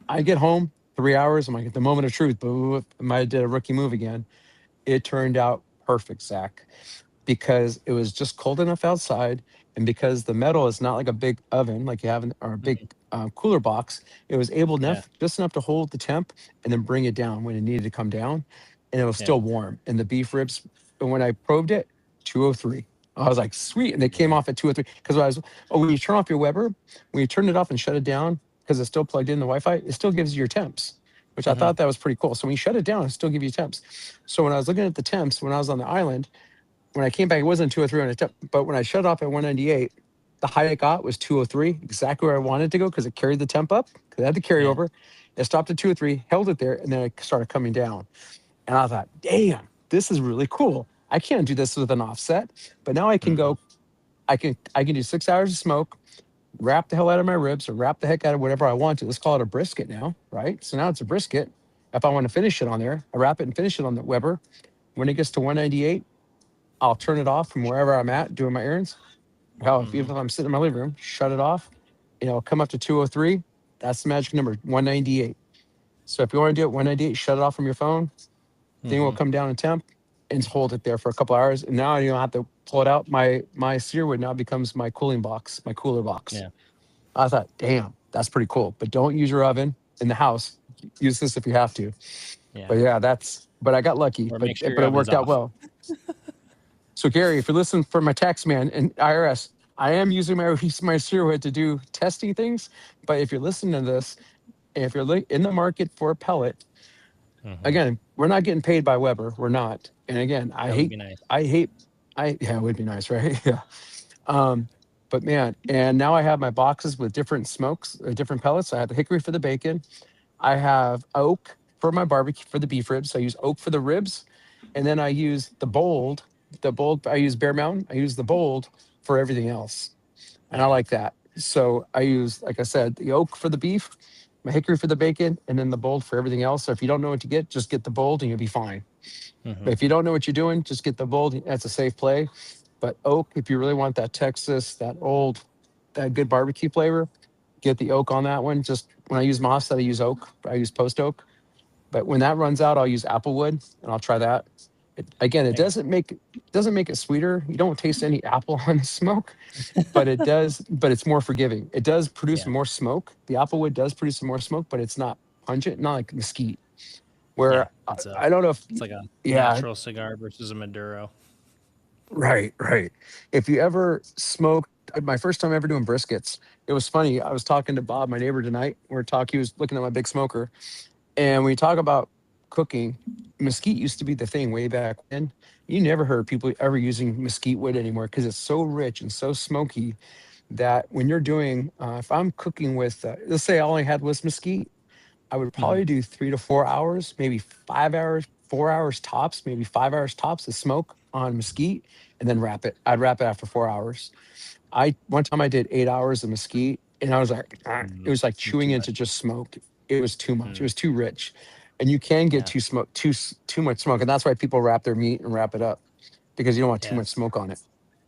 I get home 3 hours. I'm like at the moment of truth. Boo, I might have did a rookie move again. It turned out perfect, Zach, because it was just cold enough outside, and because the metal is not like a big oven like you have in, or a big Mm-hmm. cooler box, it was able Yeah. enough just enough to hold the temp and then bring it down when it needed to come down, and it was Yeah. still warm. And the beef ribs, and when I probed it, 203. I was like, sweet, and they came Yeah. off at 203 because I was. Oh, when you turn off your Weber, when you turn it off and shut it down because it's still plugged in the Wi-Fi, it still gives you your temps, which I Mm-hmm. thought that was pretty cool. So when you shut it down, it still gives you temps. So when I was looking at the temps when I was on the island, when I came back, it wasn't 203 on a tip, but when I shut off at 198, the high it got was 203, exactly where I wanted to go because it carried the temp up because it had the Yeah. carryover. It stopped at 203, held it there, and then it started coming down. And I thought, damn, this is really cool. I can't do this with an offset, but now I can Mm-hmm. go. I can do 6 hours of smoke, wrap the hell out of my ribs, or wrap the heck out of whatever I want to. Let's call it a brisket now, right? So now it's a brisket. If I want to finish it on there, I wrap it and finish it on the Weber. When it gets to 198, I'll turn it off from wherever I'm at doing my errands. Hell, if, Mm-hmm. even if I'm sitting in my living room, shut it off. Come up to 203. That's the magic number, 198. So if you want to do it 198, shut it off from your phone. Thing will Mm-hmm. come down in temp and hold it there for a couple hours. And now you don't have to pull it out. My sear wood now becomes my cooling box, my cooler box. Yeah. I thought, damn, that's pretty cool. But don't use your oven in the house. Use this if you have to. Yeah. But yeah, but I got lucky. Or But make sure your but it oven's worked out off. well. So Gary, if you're listening for my tax man and IRS, I am using my Searwood to do testing things. But if you're listening to this, and if you're in the market for a pellet, Mm-hmm. again, we're not getting paid by Weber. We're not. And again, That would be nice. I hate, yeah, it would be nice, right? Yeah. Um, but man, and now I have my boxes with different smokes, different pellets. I have the hickory for the bacon. I have oak for my barbecue for the beef ribs. So I use oak for the ribs, and then I use the bold. The bold. I use Bear Mountain. I use the bold for everything else, and I Yeah. like that. So I use, like I said, the oak for the beef, my hickory for the bacon, and then the bold for everything else. So if you don't know what to get, just get the bold, and you'll be fine. Mm-hmm. But if you don't know what you're doing, just get the bold. That's a safe play. But oak, if you really want that Texas, that good barbecue flavor, get the oak on that one. Just when I use moss, I use oak. I use post oak. But when that runs out, I'll use applewood, and I'll try that. Again, it Yeah. doesn't make it sweeter. You don't taste any apple on the smoke, but it does. But it's more forgiving. It does produce Yeah. more smoke. The applewood does produce more smoke, but it's not pungent, not like mesquite. Yeah. Where I don't know if, It's like a yeah, natural cigar versus a Maduro. right, right. If you ever smoked, my first time ever doing briskets, it was funny. I was talking to Bob, my neighbor tonight. He was looking at my big smoker. And when you talk about cooking, mesquite used to be the thing way back when. You never heard people ever using mesquite wood anymore because it's so rich and so smoky that when you're doing, if I'm cooking with, let's say all I had was mesquite, I would Mm-hmm. probably do 3 to 4 hours, maybe 5 hours, 4 hours tops, maybe 5 hours tops of smoke on mesquite, and then wrap it. I'd wrap it after 4 hours. I One time I did 8 hours of mesquite, and I was like, "Ah," it was like Too chewing much. into just smoke. It was too much. It Mm. was too rich, and you can get Yeah. too much smoke, and that's why people wrap their meat and wrap it up because you don't want too Yeah. much smoke on it.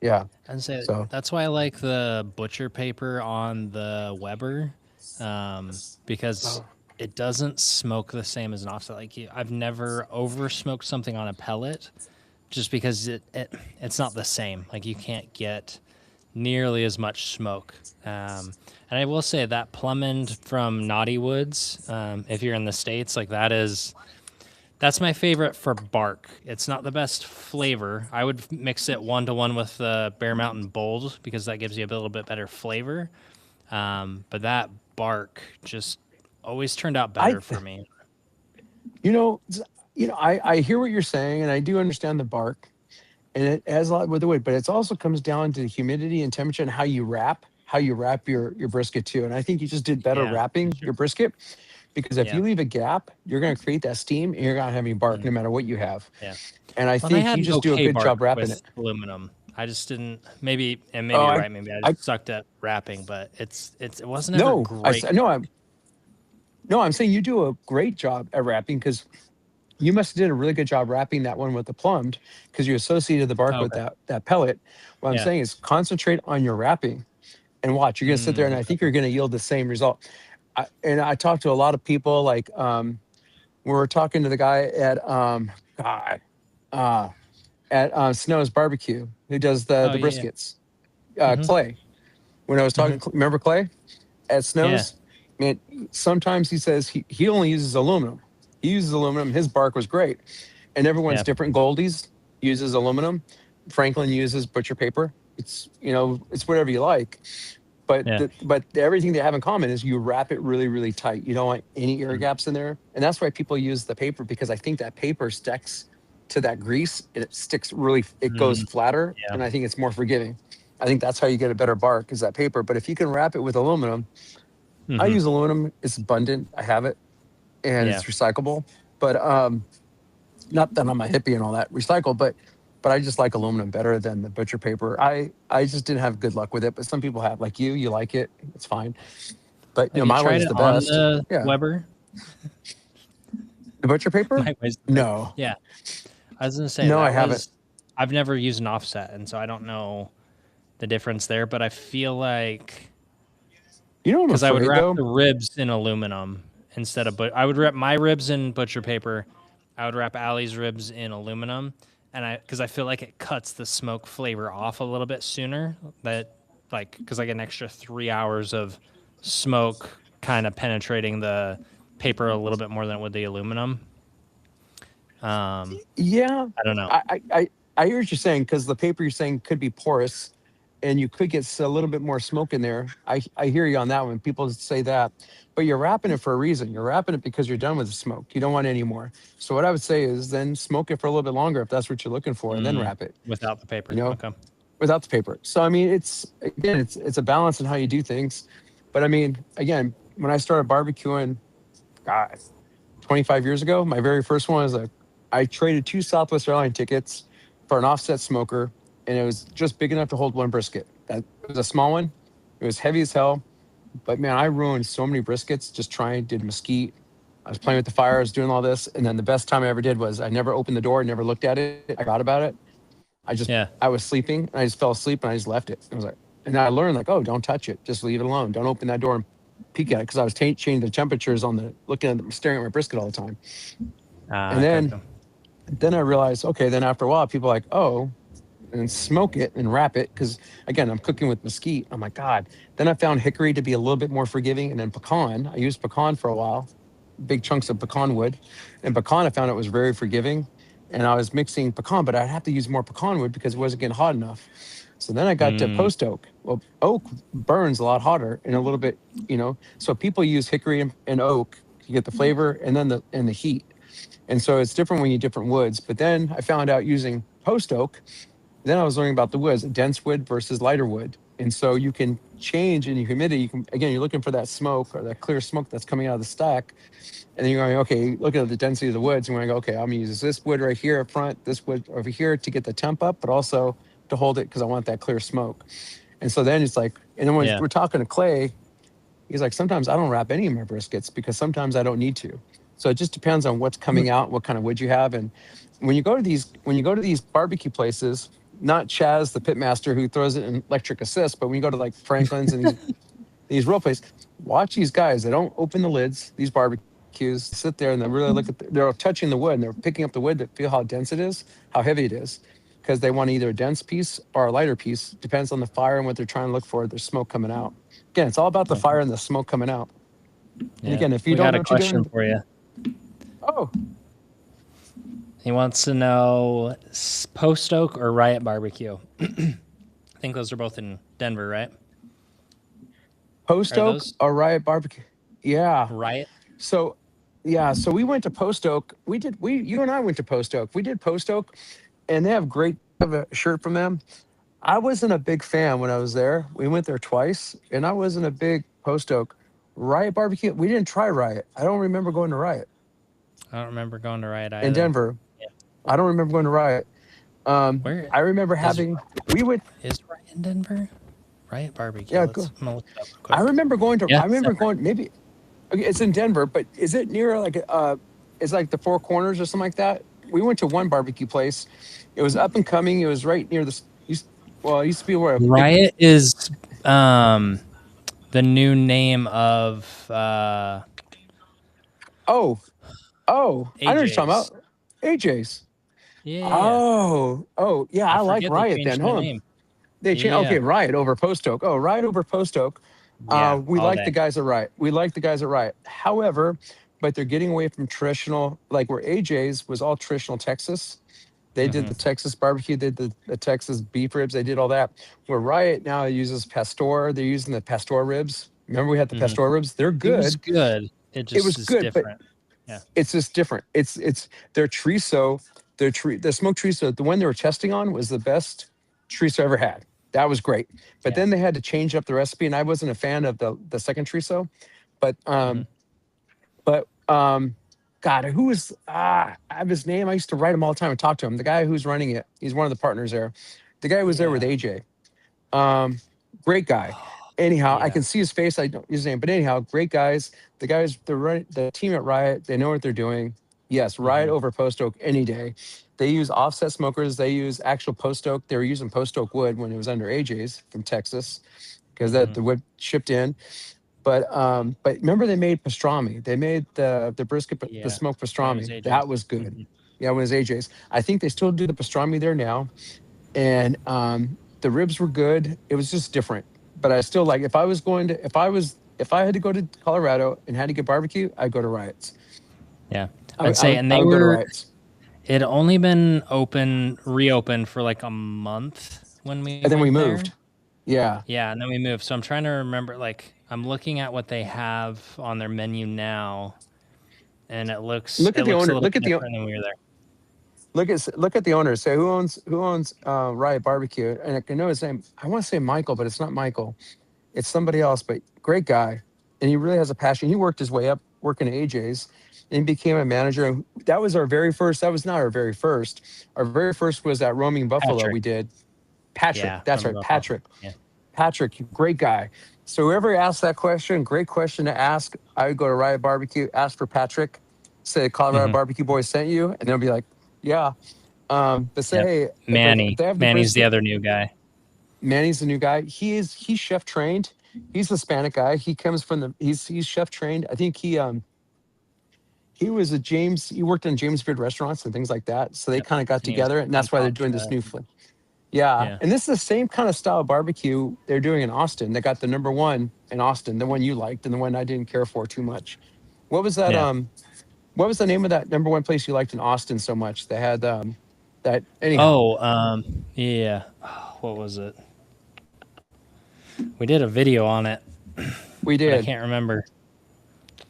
Yeah. And say So that's why I like the butcher paper on the Weber, because oh, it doesn't smoke the same as an offset. I've never over smoked something on a pellet, just because it's not the same. Like you can't get nearly as much smoke. And I will say that Plumond from Naughty Woods, if you're in the States, like That's my favorite for bark. It's not the best flavor. I would mix it 1-to-1 with the Bear Mountain Bold because that gives you a little bit better flavor. But that bark just always turned out I, better for me. you know, I hear what you're saying, and I do understand the bark, and it has a lot with the wood, but it also comes down to the humidity and temperature and how you wrap your brisket too. And I think you just did better Yeah, for wrapping sure. your brisket because if Yeah. you leave a gap, you're going to create that steam and you're going to have any bark Mm, no matter what you have. yeah. And I Well, and I think had you an just do a okay good job bark wrapping with it. aluminum. I just didn't maybe and maybe Oh, you're right, maybe I I just sucked at wrapping, but it wasn't ever no, I great said no, bark. no, I'm saying you do a great job at wrapping because you must have did a really good job wrapping that one with the plumbed because you associated the bark Oh, with okay. that pellet. What I'm Yeah. saying is concentrate on your wrapping and watch. You're going to sit there, and I think Okay. you're going to yield the same result. And I talked to a lot of people. Like we were talking to the guy God, uh, at Snow's Barbecue who does Oh, the yeah. briskets. Mhm. Clay. When I was Mhm. talking, remember Clay at Yeah. Snow's? Man, sometimes he says he only uses aluminum. He uses aluminum. His bark was great, and everyone's Yeah. different. Goldie's uses aluminum. Franklin uses butcher paper. It's it's whatever you like. But Yeah. everything they have in common is you wrap it really really tight. You don't want any air Mm. gaps in there, and that's why people use the paper because I think that paper sticks to that grease and it sticks really. It goes Mm. flatter, Yeah. and I think it's more forgiving. I think that's how you get a better bark is that paper. But if you can wrap it with aluminum, I Mhm. use aluminum. It's abundant. I have it, and Yeah. it's recyclable. But not that I'm a hippie and all that recycle, but I just like aluminum better than the butcher paper. I just didn't have good luck with it, but some people have. Like you like it. It's fine. But Have you my tried way's it the on best. the Yeah, Weber? the butcher paper. My way's the best. No, Yeah. I was gonna say no, I that haven't. was I've never used an offset, and so I don't know the difference there, but I feel like You know what I'm because I would afraid wrap though. the ribs in aluminum instead of but I would wrap my ribs in butcher paper. I would wrap Allie's ribs in aluminum, and I feel like it cuts the smoke flavor off a little bit sooner. That like because I get an extra 3 hours of smoke kind of penetrating the paper a little bit more than with the aluminum. Um, Yeah, I don't know. I hear what you're saying because the paper you're saying could be porous, and you could get a little bit more smoke in there. I hear you on that one. People say that, but you're wrapping it for a reason. You're wrapping it because you're done with the smoke. You don't want any more. So what I would say is then smoke it for a little bit longer if that's what you're looking for, and then Mm, wrap it. without the You paper. know, Okay. without the paper. So I mean, it's again, it's a balance in how you do things. But I mean, again, when I started barbecuing, God, 25 years ago, my very first one was I traded two Southwest Airline tickets for an offset smoker, and it was just big enough to hold one brisket. That it was a small one. It was heavy as hell, but man, I ruined so many briskets just trying. Did mesquite. I was playing with the fire. I was doing all this, and then the best time I ever did was I never opened the door, never looked at it. I forgot about it. Yeah. I was sleeping, and I just fell asleep, and I just left it. I was like, and I learned like, oh, don't touch it. Just leave it alone. Don't open that door and peek at it because I was changing the temperatures on the looking at staring at my brisket all the time. And Okay. Okay. then I realized, okay, then after a while, people are like, oh, and smoke it and wrap it. Cause again, I'm cooking with mesquite. I'm like, God. Then I found hickory to be a little bit more forgiving. And then pecan, I used pecan for a while, big chunks of pecan wood. And pecan, I found it was very forgiving. And I was mixing pecan, but I'd have to use more pecan wood because it wasn't getting hot enough. So then I got to Mm, post oak. Well, oak burns a lot hotter and a little bit, So people use hickory and oak to get the flavor and then the heat. And so it's different when you different woods. But then I found out using post oak, then I was learning about the woods, dense wood versus lighter wood. And so you can change in your humidity. You can, again, you're looking for that smoke or that clear smoke that's coming out of the stack. And then you're going, okay, look at the density of the woods. And we're going to go, okay, I'm going to use this wood right here up front, this wood over here to get the temp up, but also to hold it because I want that clear smoke. And so then it's like, and then when yeah. we're talking to Clay, he's like, sometimes I don't wrap any of my briskets because sometimes I don't need to. So it just depends on what's coming out, what kind of wood you have. And when you go to these barbecue places, not Chaz, the pitmaster who throws it in electric assist, but when you go to like Franklin's and these real places, watch these guys. They don't open the lids, these barbecues, sit there and they really look at, they're touching the wood and they're picking up the wood to feel how dense it is, how heavy it is. Because they want either a dense piece or a lighter piece. Depends on the fire and what they're trying to look for. There's smoke coming out. Again, it's all about the fire and the smoke coming out. And Yeah. again, if you We don't got know a what you're question doing, for you. oh, He wants to know Post Oak or Riot Barbecue. I think those are both in Denver, right? Post Are Oak those or Riot Barbecue? Yeah. Riot? So yeah, so we went to Post Oak. We you and I went to Post Oak. We did Post Oak, and they have great have a shirt from them. I wasn't a big fan when I was there. We went there twice, and I wasn't a big Post Oak. Riot Barbecue. We didn't try Riot. I don't remember going to Riot I don't remember going to Riot in either. Denver. Yeah. I don't remember going to Riot. Where I remember is having. We went. Riot in Denver? Riot Barbecue. Yeah, I'm gonna look it up real I quick. remember going to. Yeah, I it's remember Denver. going. Maybe okay, it's in Denver, but is it near like it's like the Four Corners or something like that? We went to one barbecue place. It was up and coming. It was right near this. Well, it used to be where a big. Riot is um the new name of Oh, oh, I know what you're talking AJ's. about. AJ's. Yeah. Oh, yeah. I I like forget they Riot then. changed their Hold on. name. They changed. Yeah. Okay, Riot over Post Oak. Oh, Riot over Post Oak. Yeah. We All like the day. guys at Riot. We like the guys at Riot. However, but they're getting away from traditional, like where AJ's was all traditional Texas. They did Mm-hmm. the Texas barbecue, they did the Texas beef ribs, they did all that. Where Riot now uses Pastor, they're using the Pastor ribs. Remember we had the Mm-hmm. Pastor ribs? They're It was good. good. It It just was is good, but different. Yeah. it's just different. It's their chorizo, the smoked chorizo, the one they were testing on was the best chorizo I ever had. That was great. But Yeah. then they had to change up the recipe, and I wasn't a fan of the second chorizo. But Mm-hmm. God, who was I have his name. I used to write him all the time and talk to him. The guy who's running it, he's one of the partners there. The guy who was there with Yeah. AJ. Um, Great guy. Anyhow, I Yeah. can see his face. I don't use his name, but anyhow, great guys. The guys, the team at Riot, they know what they're doing. Yes, Riot Mm-hmm. over Post Oak any day. They use offset smokers. They use actual Post Oak. They were using Post Oak wood when it was under AJ's from Texas because that Mm-hmm. the wood shipped in. But remember they made pastrami. They made the brisket, the Yeah. smoked When it was pastrami. That AJ's. was good. Mm-hmm. Yeah, when it was AJ's. I think they still do the pastrami there now, and the ribs were good. It was just different. But I still like if I was going to if I had to go to Colorado and had to get barbecue, I'd go to Riots. Yeah. I'd I say, would and I they would go to were. Riots. It had only been reopened for like a month when we And then we went there. moved. Yeah. Yeah, and then we moved. So I'm trying to remember. Like, I'm looking at what they have on their menu now, and it looks Look at the a owner. little Look bit at the different than we were there. look at the owner. Say who owns Riot Barbecue, and I can know his name. I want to say Michael, but it's not Michael. It's somebody else. But great guy, and he really has a passion. He worked his way up, working at AJ's, and he became a manager. And that was our very first. That was not our very first. Our very first was at Roaming Buffalo. Patrick. We did Patrick. Yeah, That's from right, Buffalo. Patrick. Yeah. Patrick, great guy. So whoever asked that question, great question to ask. I would go to Riot Barbecue, ask for Patrick, say Colorado Mm-hmm. Barbecue Boys sent you, and they'll be like, yeah. But say, Yep. hey, if Manny. they have the Manny's the brisket, other new guy. Manny's the new guy. He's chef trained. He's a Hispanic guy. He comes from he's chef trained. I think he was a James. He worked in James Beard restaurants and things like that. So they Yep. kind of got And he was together, and on that's why they're Top doing this Chef. new flavor. Yeah, Yeah. and this is the same kind of style of barbecue they're doing in Austin. They got the number one in Austin, the one you liked, and the one I didn't care for too much. What was that? Yeah. What was the name of that number one place you liked in Austin so much? They had that anyhow. Oh, yeah. Oh, what was it? We did a video on it, We but I did. can't remember.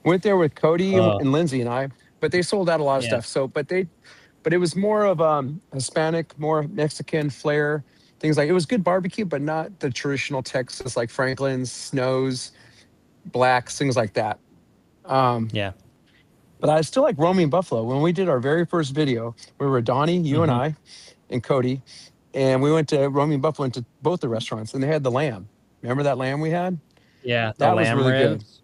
Went there with Cody Oh, and Lindsay and I, but they sold out a lot of yeah. stuff. So, but it was more of Hispanic, more Mexican flair, things like it was good barbecue, but not the traditional Texas like Franklin's, Snows, Blacks, things like that. Um, Yeah. but I still like roaming Buffalo. When we did our very first video, we were Donnie, you and Mm-hmm. I, and Cody, and we went to roaming Buffalo into both the restaurants, and they had the lamb. Remember that lamb we had? Yeah. The That was lamb really good. ribs.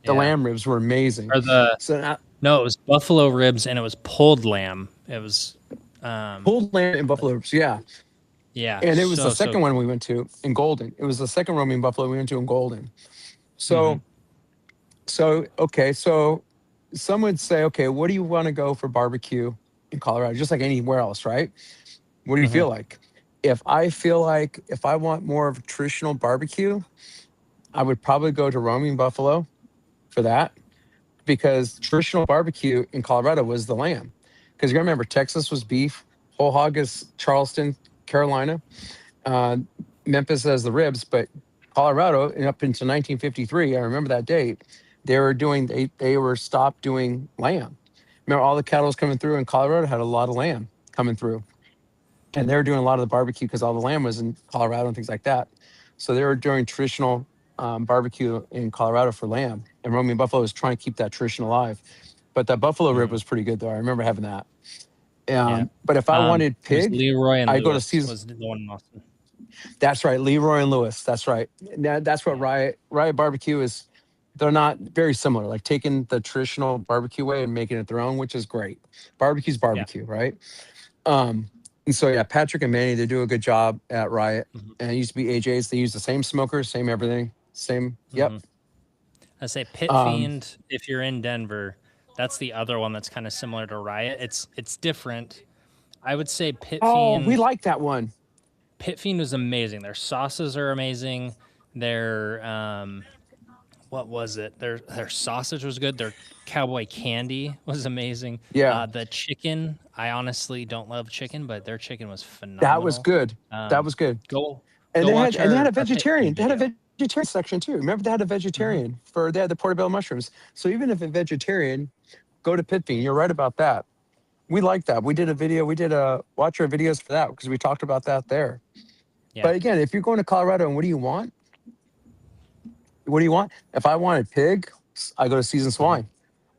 The Yeah. lamb ribs were amazing. Or the So no, it was buffalo ribs and it was pulled lamb. It was, pulled lamb and buffalo ribs, yeah. yeah, And it was the so second one we went to in Golden. It was the second roaming buffalo we went to in Golden. Mm-hmm. So okay, so some would say, okay, what do you want to go for barbecue in Colorado? Just like anywhere else, right? What do you Mm-hmm. feel like? If I feel like if I want more of a traditional barbecue, I would probably go to roaming buffalo for that because traditional barbecue in Colorado was the lamb. Because you gotta remember, Texas was beef, whole hog is Charleston, Carolina, uh, Memphis has the ribs, but Colorado, and up until 1953, I remember that date, they were stopped doing lamb. Remember, all the cattle was coming through in Colorado had a lot of lamb coming through, and they were doing a lot of the barbecue because all the lamb was in Colorado and things like that. So they were doing traditional barbecue in Colorado for lamb, and Romy Buffalo was trying to keep that tradition alive. But that buffalo rib Mhm. was pretty good though. I remember having that. Yeah. But if I wanted It was pig, Leroy and I go to Lewis Caesar. was the one in Austin. That's right, Leroy and Lewis. That's right. That's what Yeah. Riot Barbecue is. They're not very similar. Like taking the traditional barbecue way and making it their own, which is great. Barbecue's Yeah. barbecue, right? Um, and so yeah, Patrick and Manny, they do a good job at Riot. Mhm. And it used to be AJ's. They use the same smokers, same everything, same. Yep. Mhm. I say Pit Um, Fiend if you're in Denver. That's the other one that's kind of similar to Riot. It's different. I would say Pit oh, we Fiend. like that one. Pit Fiend was amazing. Their sauces are amazing. Their what was it? Their sausage was good. Their cowboy candy was amazing. Yeah, The chicken, I honestly don't love chicken, but their chicken was that was phenomenal. good. That Um, was good. go And go they had watch and they had a our Pit Fiend vegetarian. They had a video. vegetarian section too. Remember they had a Hmm. vegetarian for they had the portobello mushrooms. So even if a vegetarian, go to Pit Fiend. You're right about that. We like that. We did a video. We did a watch our videos for that because we talked about that there. Yeah. But again, if you're going to Colorado and what do you want? What do you want? If I wanted pig, I go to seasoned Hmm. swine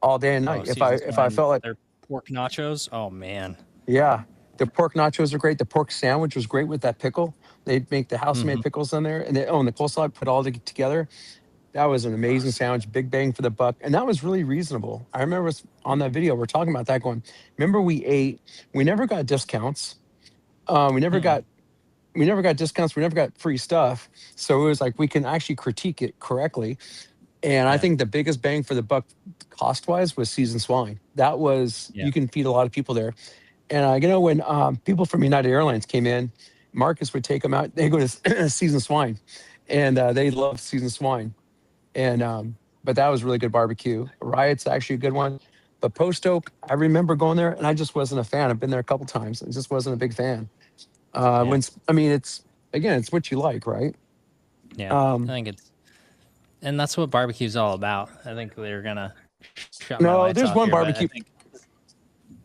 all day and Oh, night. season If I swine. felt like Their pork nachos. Oh man. yeah, the pork nachos are great. The pork sandwich was great with that pickle. They make the house made Hmm. pickles in there, and and the coleslaw put all together. That was an amazing sandwich, big bang for the buck, and that was really reasonable. I remember on that video we're talking about that going. Remember we ate. We never got discounts. Uh, we never Mm-mm. got we never got discounts. We never got free stuff. So it was like we can actually critique it correctly. And I Yeah. think the biggest bang for the buck cost wise was seasoned swine. That was Yeah. you can feed a lot of people there. And when people from United Airlines came in, Marcus would take them out. They go to seasoned swine, and they love seasoned swine. And but that was really good barbecue. Riot's actually a good one. But Post Oak, I remember going there, and I just wasn't a fan. I've been there a couple times, and just wasn't a big fan. Yeah. I mean, it's again, it's what you like, right? Yeah. I Um, think it's and that's what barbecue's all about. I think they're gonna shut my lights no, off there's here, one but I barbecue. think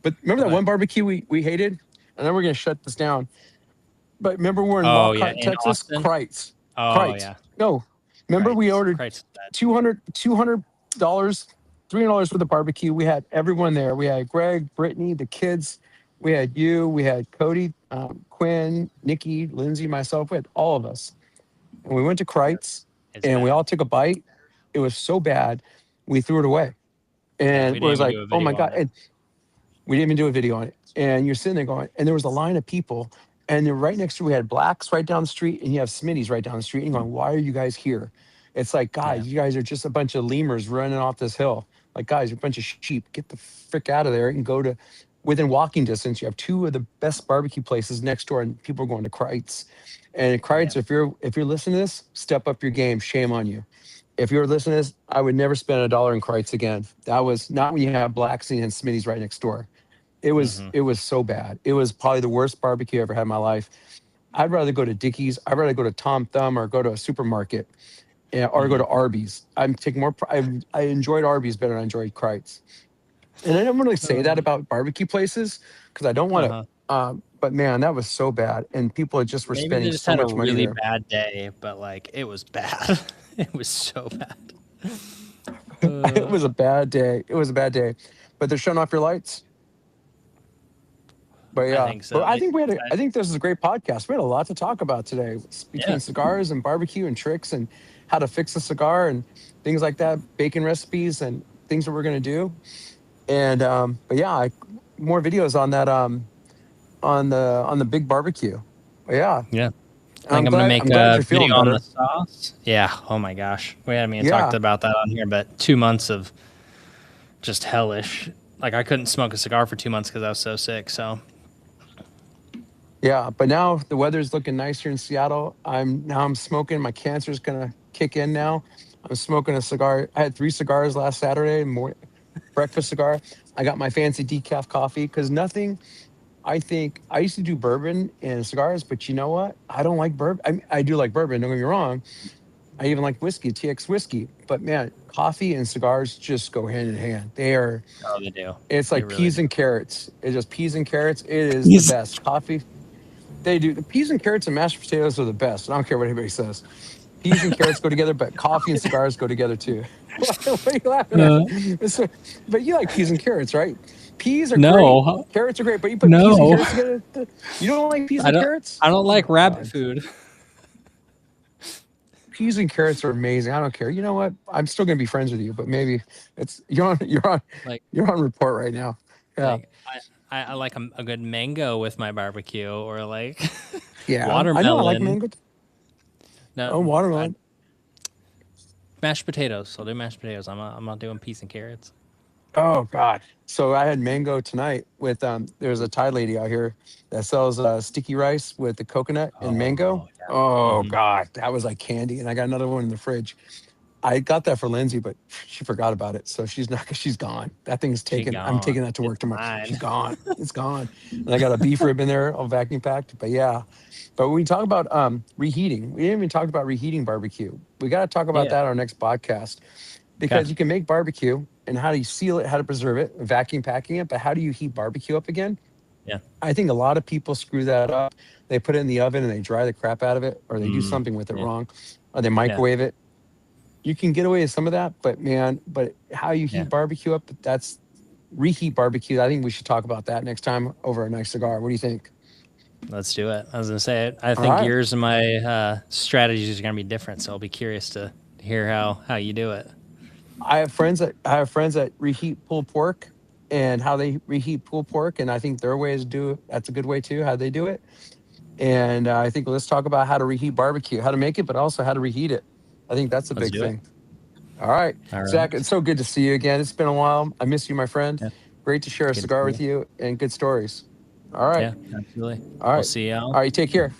But remember that go one ahead. barbecue we hated, and then we're gonna shut this down. But remember we're in Oh yeah, Lockhart, in Texas, Austin. Kreitz, Oh Kreitz. yeah, No, remember we Kreitz. ordered Kreitz is bad. $200, $300 for the barbecue. We had everyone there. We had Greg, Brittany, the kids. We had you. We had Cody, Quinn, Nikki, Lindsay, myself. We had all of us, and we went to Kreitz, It's and we bad. all took a bite. It was so bad, we threw it away, Yeah, and we it didn't was even like, do a oh video my on god! it. And we didn't even do a video on it. And you're sitting there going, and there was a line of people, and then right next to we had blacks right down the street, and you have Smitty's right down the street. And you're going, why are you guys here? It's like, Yeah. guys, you guys are just a bunch of lemurs running off this hill. Like, guys, you're a bunch of sheep. Get the frick out of there and go to within walking distance. You have two of the best barbecue places next door, and people are going to Kreitz. And Yeah. Kreitz, if you're listening to this, step up your game. Shame on you. If you're listening to this, I would never spend $1 in Kreitz again. That was not when you have Blacks and Smitty's right next door. Hmm. It was so bad. It was probably the worst barbecue I ever had in my life. I'd rather go to Dickies. I'd rather go to Tom Thumb or go to a supermarket or go Hmm. to Arby's. I'm taking more. I enjoyed Arby's better than I enjoyed Kreitz. And I don't really say that about barbecue places because I don't want Uh-huh. to. But man, that was so bad, and people just were Maybe they spending just so had a much money really there. bad day, but like it was bad. It was so bad. Uh, It was a bad day. It was a bad day. But they're shutting off your lights. But I yeah, think so. but I think I, I think this is a great podcast. We had a lot to talk about today yeah. between cigars and barbecue and tricks and how to fix a cigar and things like that, bacon recipes and things that we're gonna do. And but yeah, more videos on that on the big barbecue. But yeah, Yeah. I think I'm gonna make I'm glad a you're feeling video on the better. sauce. Yeah. Oh my gosh. We haven't even talked Yeah, about that on here, but 2 months of just hellish. Like I couldn't smoke a cigar for 2 months because I was so sick. So yeah. But now the weather's looking nice here in Seattle. I'm smoking. My cancer's gonna kick in now. I'm smoking a cigar. I had 3 cigars last Saturday. More. breakfast cigar. I got my fancy decaf coffee because nothing. I think I used to do bourbon and cigars, but you know what? I don't like bourbon. I do like bourbon. Don't get me wrong. I even like whiskey, TX whiskey. But man, coffee and cigars just go hand in hand. They are. Oh, they do. It's They like really peas do. and carrots. It's just peas and carrots. It is the He's best. Coffee. They do. The peas and carrots and mashed potatoes are the best. I don't care what anybody says. Peas and carrots go together, but coffee and cigars go together too. What are you laughing at? uh, But you like peas and carrots, right? Peas are great. no, Carrots are great, but you put peas and no. carrots together. You don't like peas I and don't. carrots? I don't Oh like my rabbit god, food. peas and carrots are amazing. I don't care. You know what? I'm still gonna be friends with you, but maybe it's Like you're on report right now. Yeah, like I like a good mango with my barbecue, or like yeah. I know. I like watermelon. mango. No, Oh, I, watermelon. mashed potatoes. I'll do mashed potatoes. I'm not doing peas and carrots. Oh God. So I had mango tonight with there's a Thai lady out here that sells sticky rice with the coconut and mango. Oh yeah. Oh God, that was like candy. And I got another one in the fridge. I got that for Lindsay, but she forgot about it. So she's not she's gone. That thing's She taken. I'm taking gone. that to It's work tomorrow. She's mine. gone. It's gone. And I got a beef rib in there, all vacuum packed. But yeah. But when we talk about reheating, we didn't even talk about reheating barbecue. We got to talk about Yeah. that on our next podcast Okay. because you can make barbecue and how do you seal it, how to preserve it, vacuum packing it, but how do you heat barbecue up again? Yeah. I think a lot of people screw that up. They put it in the oven and they dry the crap out of it, or they do Mm, something with it yeah. wrong, or they Yeah. microwave it. You can get away with some of that, but man, but how you Yeah. heat barbecue up, that's reheat barbecue. I think we should talk about that next time over a nice cigar. What do you think? Let's do it. I was gonna say it. I All think right. yours and my strategies are gonna be different, so I'll be curious to hear how you do it. I have friends that reheat pulled pork and how they reheat pulled pork, and I think their ways do it. That's a good way too. How they do it. And I think let's talk about how to reheat barbecue, how to make it, but also how to reheat it. I think that's a Let's big do it. thing. All right, All Zach, right. it's so good to see you again. It's been a while. I miss you, my friend. Yeah. Great to share a Good to cigar see with you. you and good stories. All right. Yeah. Absolutely. All We'll right. see y'all. All right. Take care.